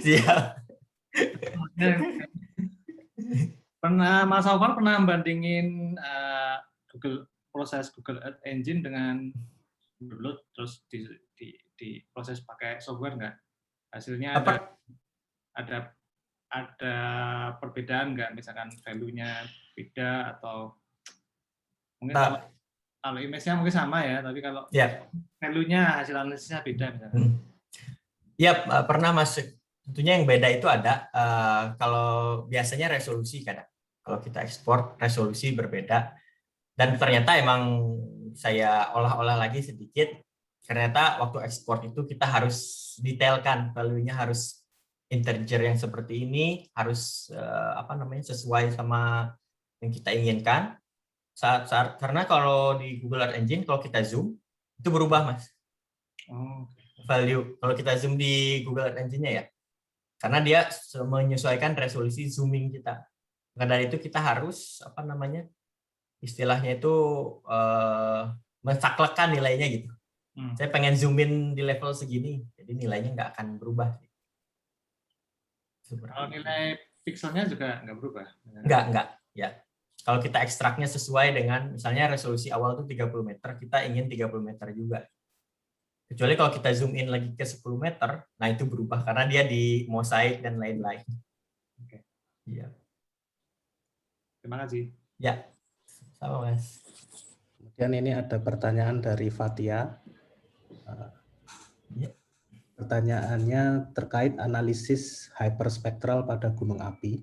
Siap. Mas Alvar pernah bandingin proses Google Earth Engine dengan download terus di proses pakai software nggak? Hasilnya ada perbedaan nggak? Misalkan value-nya beda atau mungkin kalau image-nya mungkin sama ya, tapi kalau value-nya hasil analisisnya beda misalkan. Ya, pernah Mas. Tentunya yang beda itu ada. Kalau biasanya resolusi kadang. Kalau kita ekspor resolusi berbeda. Dan ternyata emang saya olah-olah lagi sedikit. Ternyata waktu ekspor itu kita harus detailkan, value-nya harus integer yang seperti ini, harus sesuai sama yang kita inginkan. Karena kalau di Google Earth Engine kalau kita zoom itu berubah, Mas. Value kalau kita zoom di Google Earth Engine-nya ya. Karena dia menyesuaikan resolusi zooming kita. Maka dari itu kita harus istilahnya itu mensaklekkan nilainya gitu. Saya pengen zoom in di level segini, jadi nilainya nggak akan berubah. Kalau nilai pixelnya juga nggak berubah? Nggak. Ya. Kalau kita ekstraknya sesuai dengan, misalnya resolusi awal itu 30 meter, kita ingin 30 meter juga. Kecuali kalau kita zoom in lagi ke 10 meter, nah itu berubah karena dia di mosaik dan lain-lain. Oke. Iya. Terima kasih. Ya, sama Mas. Kemudian ini ada pertanyaan dari Fatia. Pertanyaannya terkait analisis hyperspektral pada gunung api.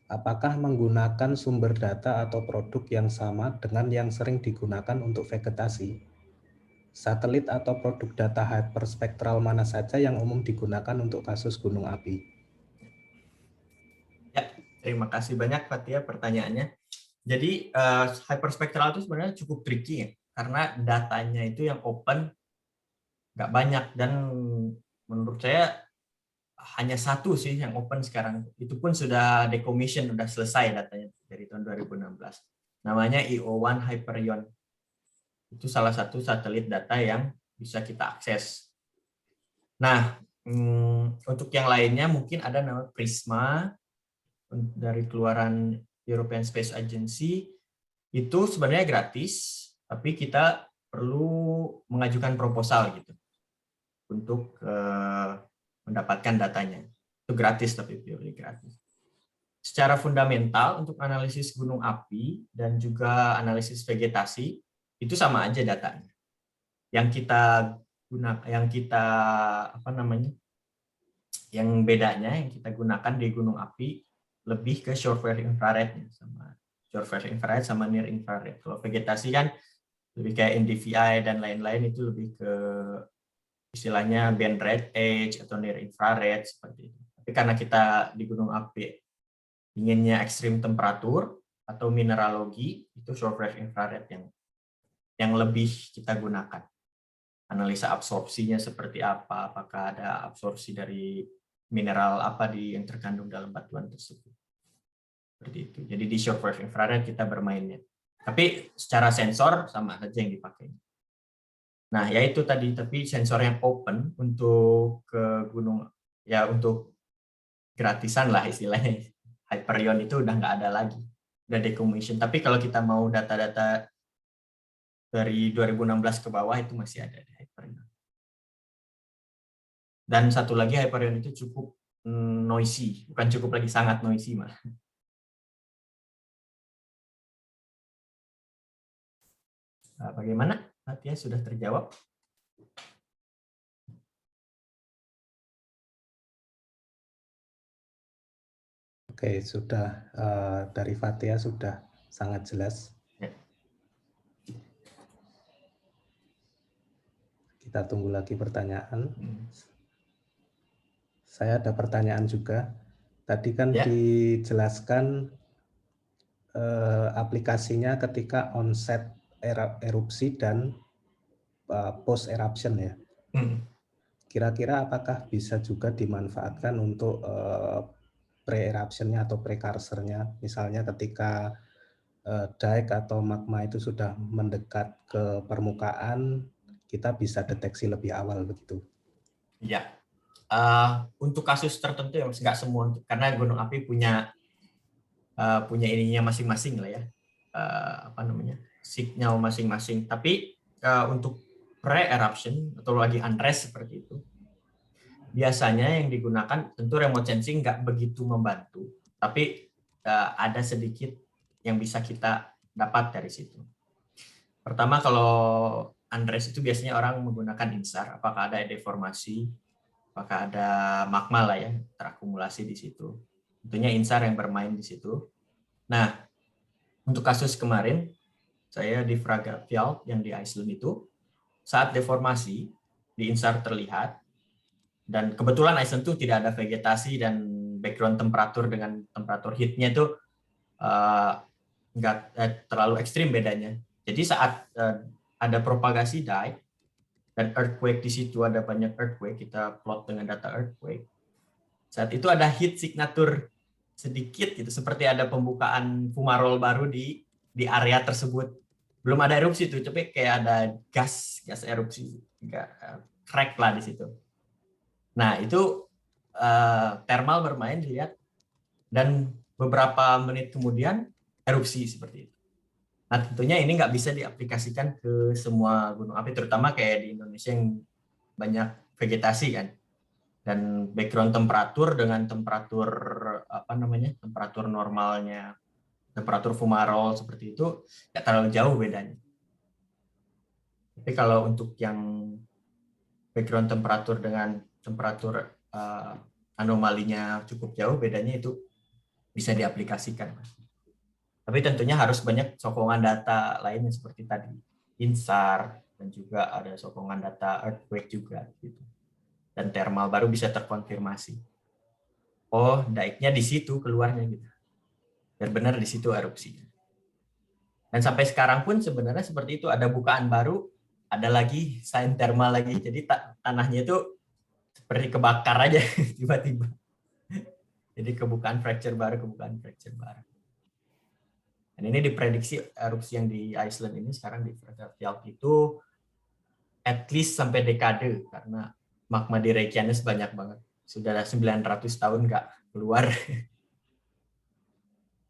Apakah menggunakan sumber data atau produk yang sama dengan yang sering digunakan untuk vegetasi? Satelit atau produk data hyperspektral mana saja yang umum digunakan untuk kasus gunung api? Ya, terima kasih banyak Fatia pertanyaannya. Jadi hyperspektral itu sebenarnya cukup tricky ya, karena datanya itu yang open nggak banyak, dan menurut saya hanya satu sih yang open sekarang. Itu pun sudah decommission, sudah selesai datanya dari tahun 2016. Namanya EO1 Hyperion. Itu salah satu satelit data yang bisa kita akses. Nah, untuk yang lainnya mungkin ada nama Prisma dari keluaran European Space Agency. Itu sebenarnya gratis, tapi kita perlu mengajukan proposal gitu untuk mendapatkan datanya. Itu gratis, tapi purely gratis. Secara fundamental untuk analisis gunung api dan juga analisis vegetasi itu sama aja datanya. Yang bedanya yang kita gunakan di gunung api lebih ke short wave infrared sama near infrared. Kalau vegetasi kan lebih kayak NDVI dan lain-lain, itu lebih ke istilahnya band red edge atau near infrared seperti itu. Tapi karena kita di gunung api inginnya ekstrim temperatur atau mineralogi, itu short wave infrared yang lebih kita gunakan. Analisa absorpsinya seperti apa, apakah ada absorpsi dari mineral apa yang terkandung dalam batuan tersebut. Seperti itu. Jadi di short wave infrared kita bermainnya. Tapi secara sensor sama saja yang dipakai. Nah, yaitu tadi, tapi sensor yang open untuk ke gunung, ya untuk gratisan lah istilahnya. Hyperion itu udah nggak ada lagi, udah decommission. Tapi kalau kita mau data-data dari 2016 ke bawah itu masih ada di Hyperion. Dan satu lagi, Hyperion itu cukup noisy, bukan cukup lagi, sangat noisy malah. Nah, bagaimana? Fatia sudah terjawab? Oke, sudah dari Fatia sudah sangat jelas. Ya. Kita tunggu lagi pertanyaan. Saya ada pertanyaan juga. Tadi kan dijelaskan aplikasinya ketika onset erupsi dan post eruption ya. Kira-kira apakah bisa juga dimanfaatkan untuk pre-eruption-nya atau precursor-nya, misalnya ketika dike atau magma itu sudah mendekat ke permukaan, kita bisa deteksi lebih awal begitu? Iya. Untuk kasus tertentu ya, nggak semua, karena gunung api punya ininya masing-masing lah ya, signal masing-masing. Tapi untuk pre-eruption atau lagi unrest seperti itu, biasanya yang digunakan tentu remote sensing nggak begitu membantu, tapi ada sedikit yang bisa kita dapat dari situ. Pertama, kalau unrest itu biasanya orang menggunakan INSAR, apakah ada deformasi, apakah ada magma lah ya terakumulasi di situ. Tentunya INSAR yang bermain di situ. Nah, untuk kasus kemarin saya di Fragafjall yang di Iceland itu, saat deformasi di INSAR terlihat, dan kebetulan Iceland itu tidak ada vegetasi dan background temperatur dengan temperatur heat-nya itu nggak terlalu ekstrim bedanya. Jadi saat ada propagasi dike dan earthquake di situ, ada banyak earthquake, kita plot dengan data earthquake. Saat itu ada heat signature sedikit gitu, seperti ada pembukaan fumarole baru di area tersebut. Belum ada erupsi itu, tapi kayak ada gas erupsi, crack lah di situ. Nah, itu thermal bermain dilihat, dan beberapa menit kemudian erupsi seperti itu. Nah, tentunya ini nggak bisa diaplikasikan ke semua gunung api, terutama kayak di Indonesia yang banyak vegetasi kan. Dan background temperatur dengan temperatur temperatur normalnya, temperatur fumarole seperti itu nggak terlalu jauh bedanya. Tapi kalau untuk yang background temperatur dengan temperatur anomalinya cukup jauh, bedanya itu bisa diaplikasikan. Tapi tentunya harus banyak sokongan data lainnya seperti tadi INSAR, dan juga ada sokongan data earthquake juga gitu. Dan thermal baru bisa terkonfirmasi. Oh, dike-nya di situ keluarnya gitu. Dan benar di situ erupsinya. Dan sampai sekarang pun sebenarnya seperti itu, ada bukaan baru, ada lagi sign thermal lagi. Jadi tanahnya itu seperti kebakar aja tiba-tiba. Jadi kebukaan fracture baru. Dan ini diprediksi erupsi yang di Iceland ini sekarang di Fragafjall itu at least sampai dekade, karena magma di Reykjanes banyak banget. Sudah 900 tahun nggak keluar.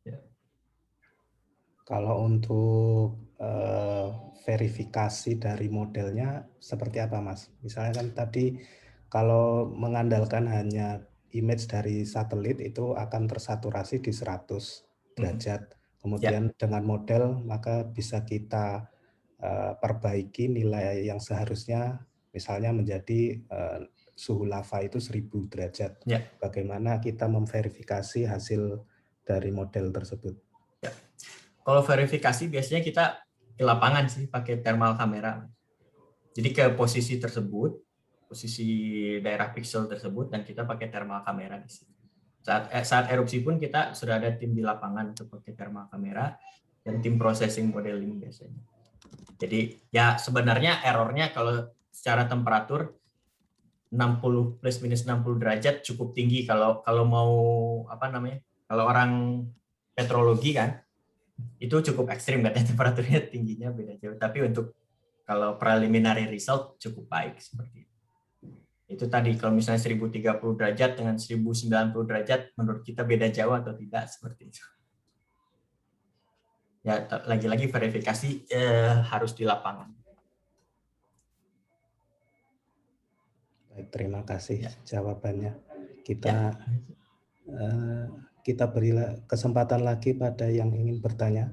Ya. Kalau untuk verifikasi dari modelnya seperti apa, Mas? Misalnya kan tadi kalau mengandalkan hanya image dari satelit itu akan tersaturasi di 100 derajat. Kemudian dengan model maka bisa kita perbaiki nilai yang seharusnya misalnya menjadi suhu lava itu 1000 derajat. Ya. Bagaimana kita memverifikasi hasil dari model tersebut? Ya. Kalau verifikasi biasanya kita di lapangan sih pakai thermal kamera. Jadi ke posisi tersebut, posisi daerah pixel tersebut, dan kita pakai thermal kamera di sini. Saat erupsi pun kita sudah ada tim di lapangan untuk pakai thermal kamera dan tim processing modeling biasanya. Jadi ya sebenarnya errornya kalau secara temperatur 60 plus minus 60 derajat cukup tinggi kalau mau kalau orang petrologi kan itu cukup ekstrim katanya, temperaturnya tingginya beda jauh. Tapi untuk kalau preliminary result cukup baik seperti itu. Itu tadi kalau misalnya 1030 derajat dengan 1090 derajat menurut kita beda jauh atau tidak, seperti itu. Ya lagi-lagi verifikasi harus di lapangan. Baik, terima kasih jawabannya. Kita beri kesempatan lagi pada yang ingin bertanya.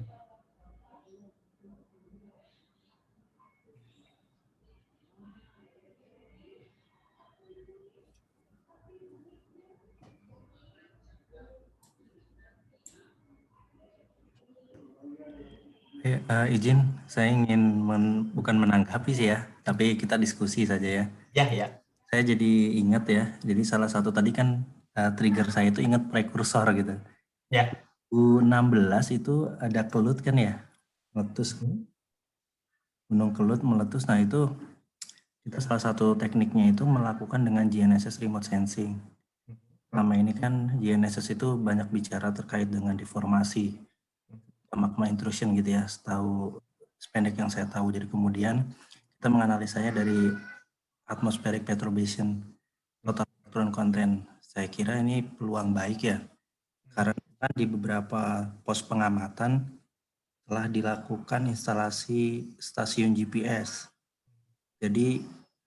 Izin, saya ingin bukan menanggapi sih ya, tapi kita diskusi saja ya. Ya. Saya jadi ingat ya, jadi salah satu tadi kan trigger saya itu ingat prekursor gitu. Ya. 2016 itu ada Kelut kan ya, meletus. Gunung Kelut meletus. Nah itu kita salah satu tekniknya itu melakukan dengan GNSS remote sensing. Selama ini kan GNSS itu banyak bicara terkait dengan deformasi, magma intrusion gitu ya, setahu sependek yang saya tahu. Jadi kemudian kita menganalisanya dari atmospheric perturbation, total electron content. Saya kira ini peluang baik ya, karena di beberapa pos pengamatan telah dilakukan instalasi stasiun GPS. Jadi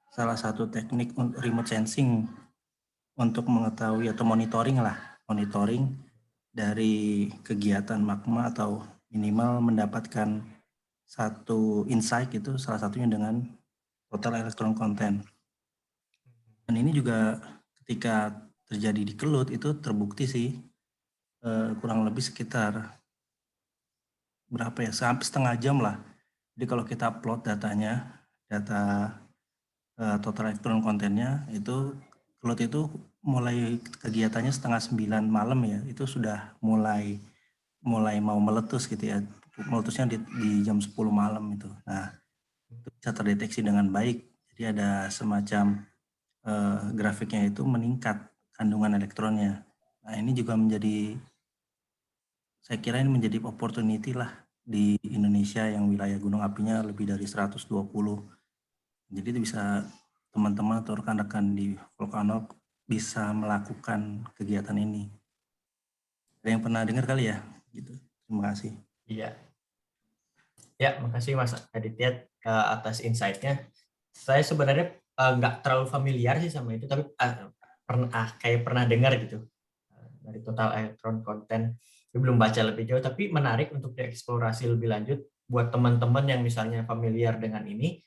salah satu teknik remote sensing untuk mengetahui atau monitoring dari kegiatan magma atau minimal mendapatkan satu insight itu salah satunya dengan total electron content. Dan ini juga ketika terjadi di Kelut itu terbukti sih kurang lebih sekitar berapa ya, sampai setengah jam lah. Jadi kalau kita plot datanya, data total electron content-nya itu Kelut itu mulai kegiatannya 8:30 malam ya, itu sudah mulai mau meletus gitu ya. Meletusnya di jam 10 malam itu. Nah, itu bisa terdeteksi dengan baik. Jadi ada semacam grafiknya itu meningkat kandungan elektronnya. Nah, ini juga saya kira ini menjadi opportunity lah di Indonesia yang wilayah gunung apinya lebih dari 120. Jadi itu bisa teman-teman atau rekan-rekan di Volcano bisa melakukan kegiatan ini. Ada yang pernah dengar kali ya? Gitu. Terima kasih. Iya. Ya, makasih Mas Aditya atas insight-nya. Saya sebenarnya nggak terlalu familiar sih sama itu, tapi pernah dengar gitu dari total electron content. Saya belum baca lebih jauh, tapi menarik untuk dieksplorasi lebih lanjut buat teman-teman yang misalnya familiar dengan ini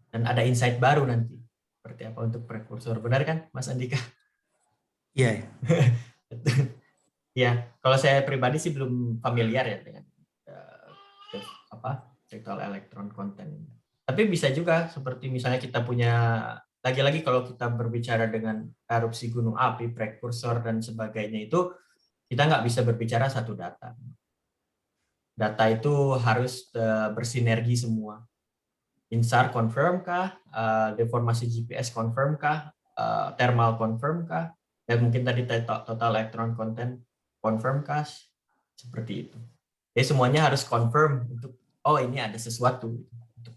dan ada insight baru nanti seperti apa untuk prekursor. Benar kan, Mas Andika? Iya. Ya, kalau saya pribadi sih belum familiar ya dengan total electron content. Tapi bisa juga seperti misalnya kita punya, lagi-lagi kalau kita berbicara dengan erupsi gunung api, prekursor dan sebagainya, itu kita nggak bisa berbicara satu data. Data itu harus bersinergi semua. INSAR confirm kah, deformasi GPS confirm kah, thermal confirm kah, dan mungkin tadi total electron content confirm kah, seperti itu. Jadi semuanya harus confirm untuk ini ada sesuatu, untuk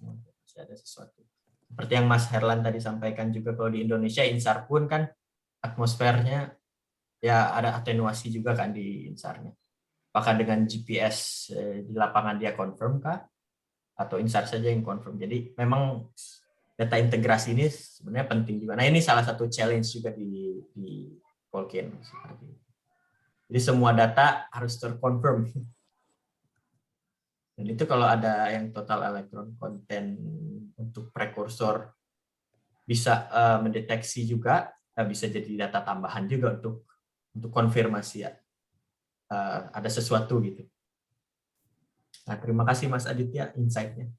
ada sesuatu. Seperti yang Mas Herlan tadi sampaikan juga, kalau di Indonesia INSAR pun kan atmosfernya ya ada atenuasi juga kan di INSAR-nya. Apakah dengan GPS di lapangan dia confirm kah, atau INSAR saja yang confirm. Jadi memang data integrasi ini sebenarnya penting juga. Nah, ini salah satu challenge juga di Volcano seperti itu. Jadi semua data harus terconfirm. Dan itu kalau ada yang total electron content untuk prekursor bisa mendeteksi juga, bisa jadi data tambahan juga untuk konfirmasi ya, ada sesuatu gitu. Nah, terima kasih Mas Aditya insight-nya.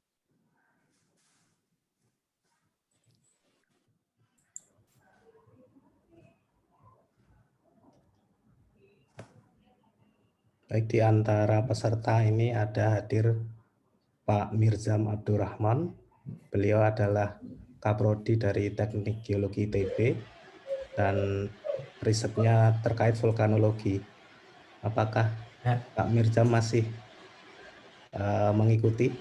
Baik, di antara peserta ini ada hadir Pak Mirzam Abdurrahman. Beliau adalah Kaprodi dari Teknik Geologi ITB dan risetnya terkait vulkanologi. Apakah Pak Mirzam masih mengikuti?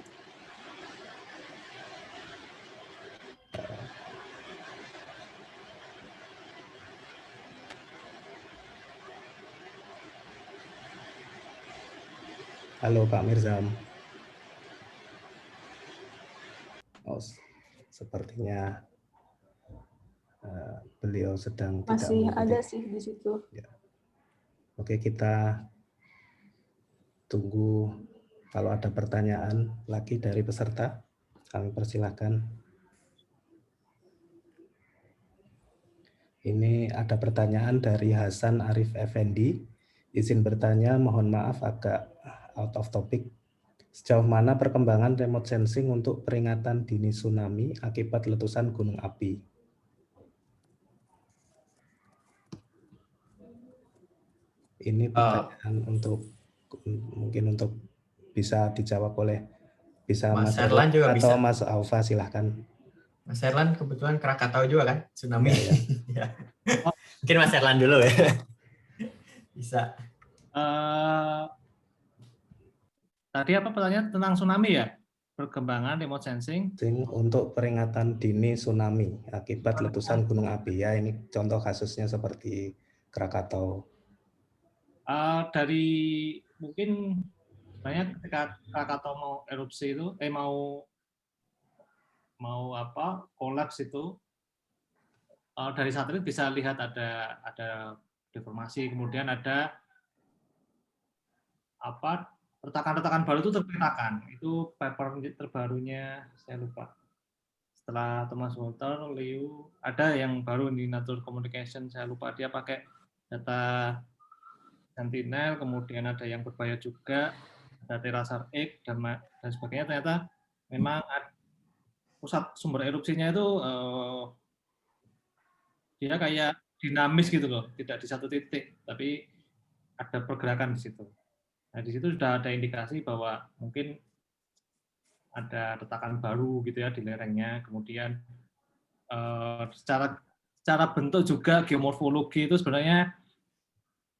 Halo Pak Mirzam. Oh, sepertinya beliau sedang masih tidak ada sih di situ. Ya. Oke, kita tunggu kalau ada pertanyaan lagi dari peserta. Kami persilahkan. Ini ada pertanyaan dari Hasan Arif Effendi. Izin bertanya, mohon maaf agak out of topic. Sejauh mana perkembangan remote sensing untuk peringatan dini tsunami akibat letusan gunung api? Ini pertanyaan mungkin untuk bisa dijawab oleh Mas Erlan juga atau bisa. Mas Aufa, silahkan. Mas Erlan kebetulan Krakatau juga kan tsunami. Ya. Mungkin Mas Erlan dulu ya. Bisa. Tadi apa pertanyaan tentang tsunami ya? Perkembangan remote sensing untuk peringatan dini tsunami akibat letusan gunung api. Ya, ini contoh kasusnya seperti Krakatau. Dari mungkin banyak ketika Krakatau mau erupsi itu, mau kolaps itu, dari satelit bisa lihat ada deformasi, kemudian ada retakan-retakan baru itu terpetakan. Itu paper terbarunya, saya lupa. Setelah Thomas Walter, Liu, ada yang baru di Nature Communication, saya lupa, dia pakai data Sentinel, kemudian ada yang berbahaya juga, ada Terasar X, dan sebagainya. Ternyata memang pusat sumber erupsinya itu dia kayak dinamis gitu loh, tidak di satu titik, tapi ada pergerakan di situ. Nah, di situ sudah ada indikasi bahwa mungkin ada retakan baru gitu ya di lerengnya. Kemudian secara bentuk juga geomorfologi itu sebenarnya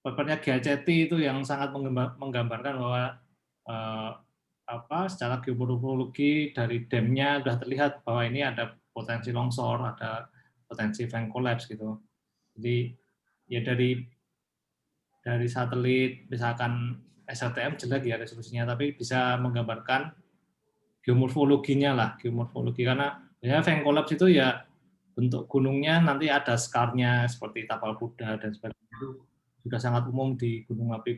papernya Giacetti itu yang sangat menggambarkan bahwa secara geomorfologi dari damnya sudah terlihat bahwa ini ada potensi longsor, ada potensi flank collapse gitu. Jadi ya dari satelit misalkan SLTM jelek ya resolusinya, tapi bisa menggambarkan geomorfologinya lah, geomorfologi, karena ya flank collapse itu ya bentuk gunungnya nanti ada skarnya seperti tapal kuda dan sebagainya, itu sudah sangat umum di gunung api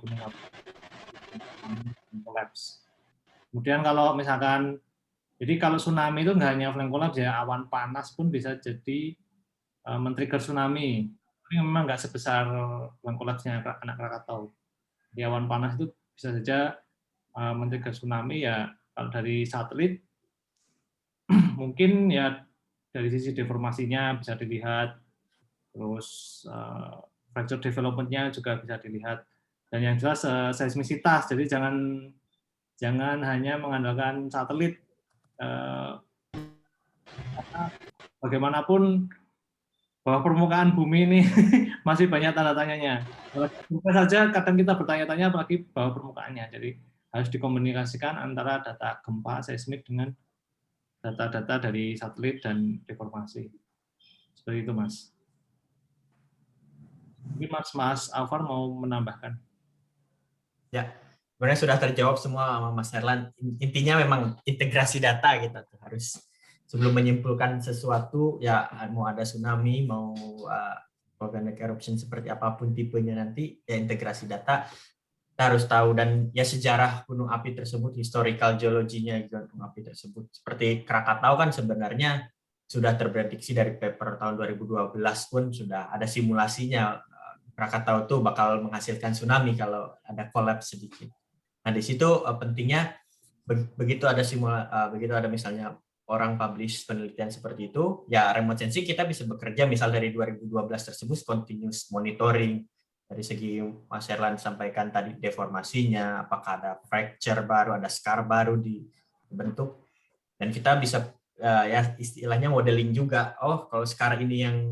collapse. Kemudian kalau misalkan, jadi kalau tsunami itu nggak hanya flank collapse ya, awan panas pun bisa jadi men-trigger tsunami. Tapi memang nggak sebesar flank collapse-nya anak Krakatau. Di awan panas itu bisa saja men-trigger tsunami ya. Kalau dari satelit mungkin ya dari sisi deformasinya bisa dilihat, terus fracture development-nya juga bisa dilihat, dan yang jelas seismisitas. Jadi jangan hanya mengandalkan satelit, karena bagaimanapun bahwa permukaan bumi ini masih banyak tanda tanyanya. Bukan saja kadang kita bertanya-tanya apalagi bawah permukaannya. Jadi harus dikomunikasikan antara data gempa seismik dengan data-data dari satelit dan deformasi. Seperti itu, Mas. Mungkin Mas Alvar mau menambahkan. Ya, sebenarnya sudah terjawab semua sama Mas Erlan. Intinya memang integrasi data gitu harus. Sebelum menyimpulkan sesuatu, ya mau ada tsunami, mau volcanic eruption seperti apapun tipenya nanti, ya integrasi data kita harus tahu, dan ya sejarah gunung api tersebut, historical geologinya gunung api tersebut. Seperti Krakatau kan sebenarnya sudah terprediksi dari paper tahun 2012 pun sudah ada simulasinya. Krakatau itu bakal menghasilkan tsunami kalau ada collapse sedikit. Nah di situ pentingnya begitu ada misalnya orang publish penelitian seperti itu, ya remote sensing kita bisa bekerja misal dari 2012 tersebut continuous monitoring dari segi Mas Erlan sampaikan tadi deformasinya, apakah ada fracture baru, ada scar baru dibentuk, dan kita bisa ya istilahnya modeling juga. Oh kalau scar ini yang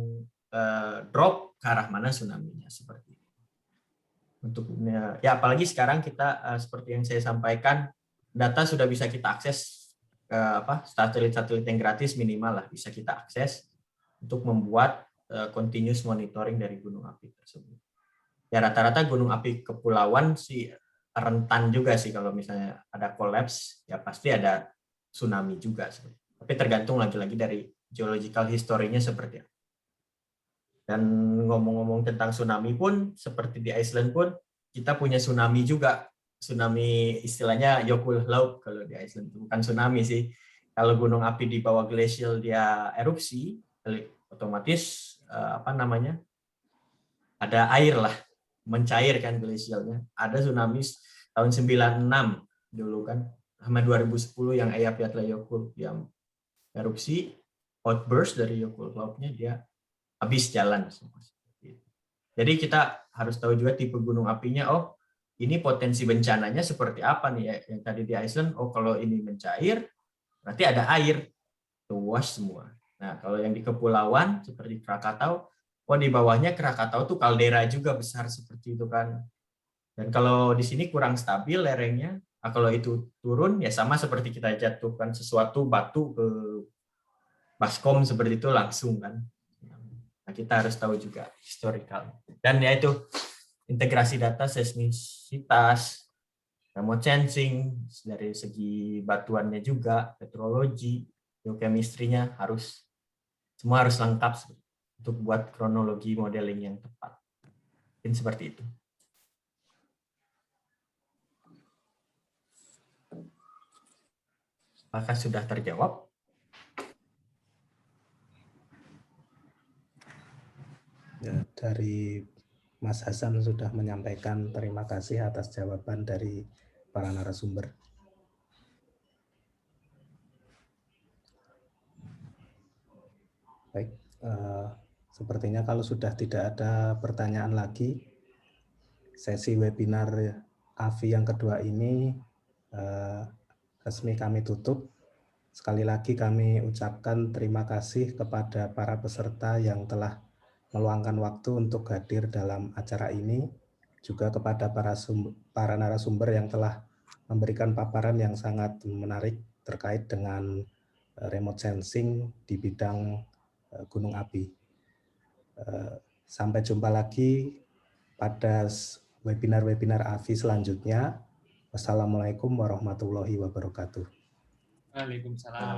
drop ke arah mana tsunami-nya seperti itu. Untuknya ya apalagi sekarang kita seperti yang saya sampaikan, data sudah bisa kita akses. Satelit-satelit yang gratis minimal lah bisa kita akses untuk membuat continuous monitoring dari gunung api tersebut. Ya rata-rata gunung api kepulauan sih rentan juga sih kalau misalnya ada collapse, ya pasti ada tsunami juga. Tapi tergantung lagi-lagi dari geological history-nya seperti apa. Dan ngomong-ngomong tentang tsunami pun, seperti di Iceland pun, kita punya tsunami juga. Tsunami istilahnya Jökulhlaup kalau di Iceland, bukan tsunami sih. Kalau gunung api di bawah glasial dia erupsi, otomatis ada air lah, mencair kan glasialnya. Ada tsunami tahun 96 dulu kan, sama 2010 yang Eyjafjallajökull yang erupsi, outburst dari Jökulhlaupnya dia habis jalan semua. Jadi kita harus tahu juga tipe gunung apinya. Oh, ini potensi bencananya seperti apa nih ya? Yang tadi di Iceland, oh kalau ini mencair, berarti ada air, luas semua. Nah, kalau yang di kepulauan seperti Krakatau, oh di bawahnya Krakatau tuh kaldera juga besar seperti itu kan. Dan kalau di sini kurang stabil lerengnya, nah kalau itu turun ya sama seperti kita jatuhkan sesuatu batu ke baskom seperti itu langsung kan. Nah, kita harus tahu juga historical. Dan ya itu integrasi data seismisitas, remote sensing dari segi batuannya juga, petrologi, geochemistry-nya semua harus lengkap untuk buat kronologi modeling yang tepat. Mungkin seperti itu. Apakah sudah terjawab? Ya, dari Mas Hasan sudah menyampaikan terima kasih atas jawaban dari para narasumber. Baik, sepertinya kalau sudah tidak ada pertanyaan lagi, sesi webinar AVI yang kedua ini resmi kami tutup. Sekali lagi kami ucapkan terima kasih kepada para peserta yang telah meluangkan waktu untuk hadir dalam acara ini, juga kepada para narasumber yang telah memberikan paparan yang sangat menarik terkait dengan remote sensing di bidang gunung api. Sampai jumpa lagi pada webinar-webinar AVI selanjutnya. Wassalamualaikum warahmatullahi wabarakatuh. Waalaikumsalam.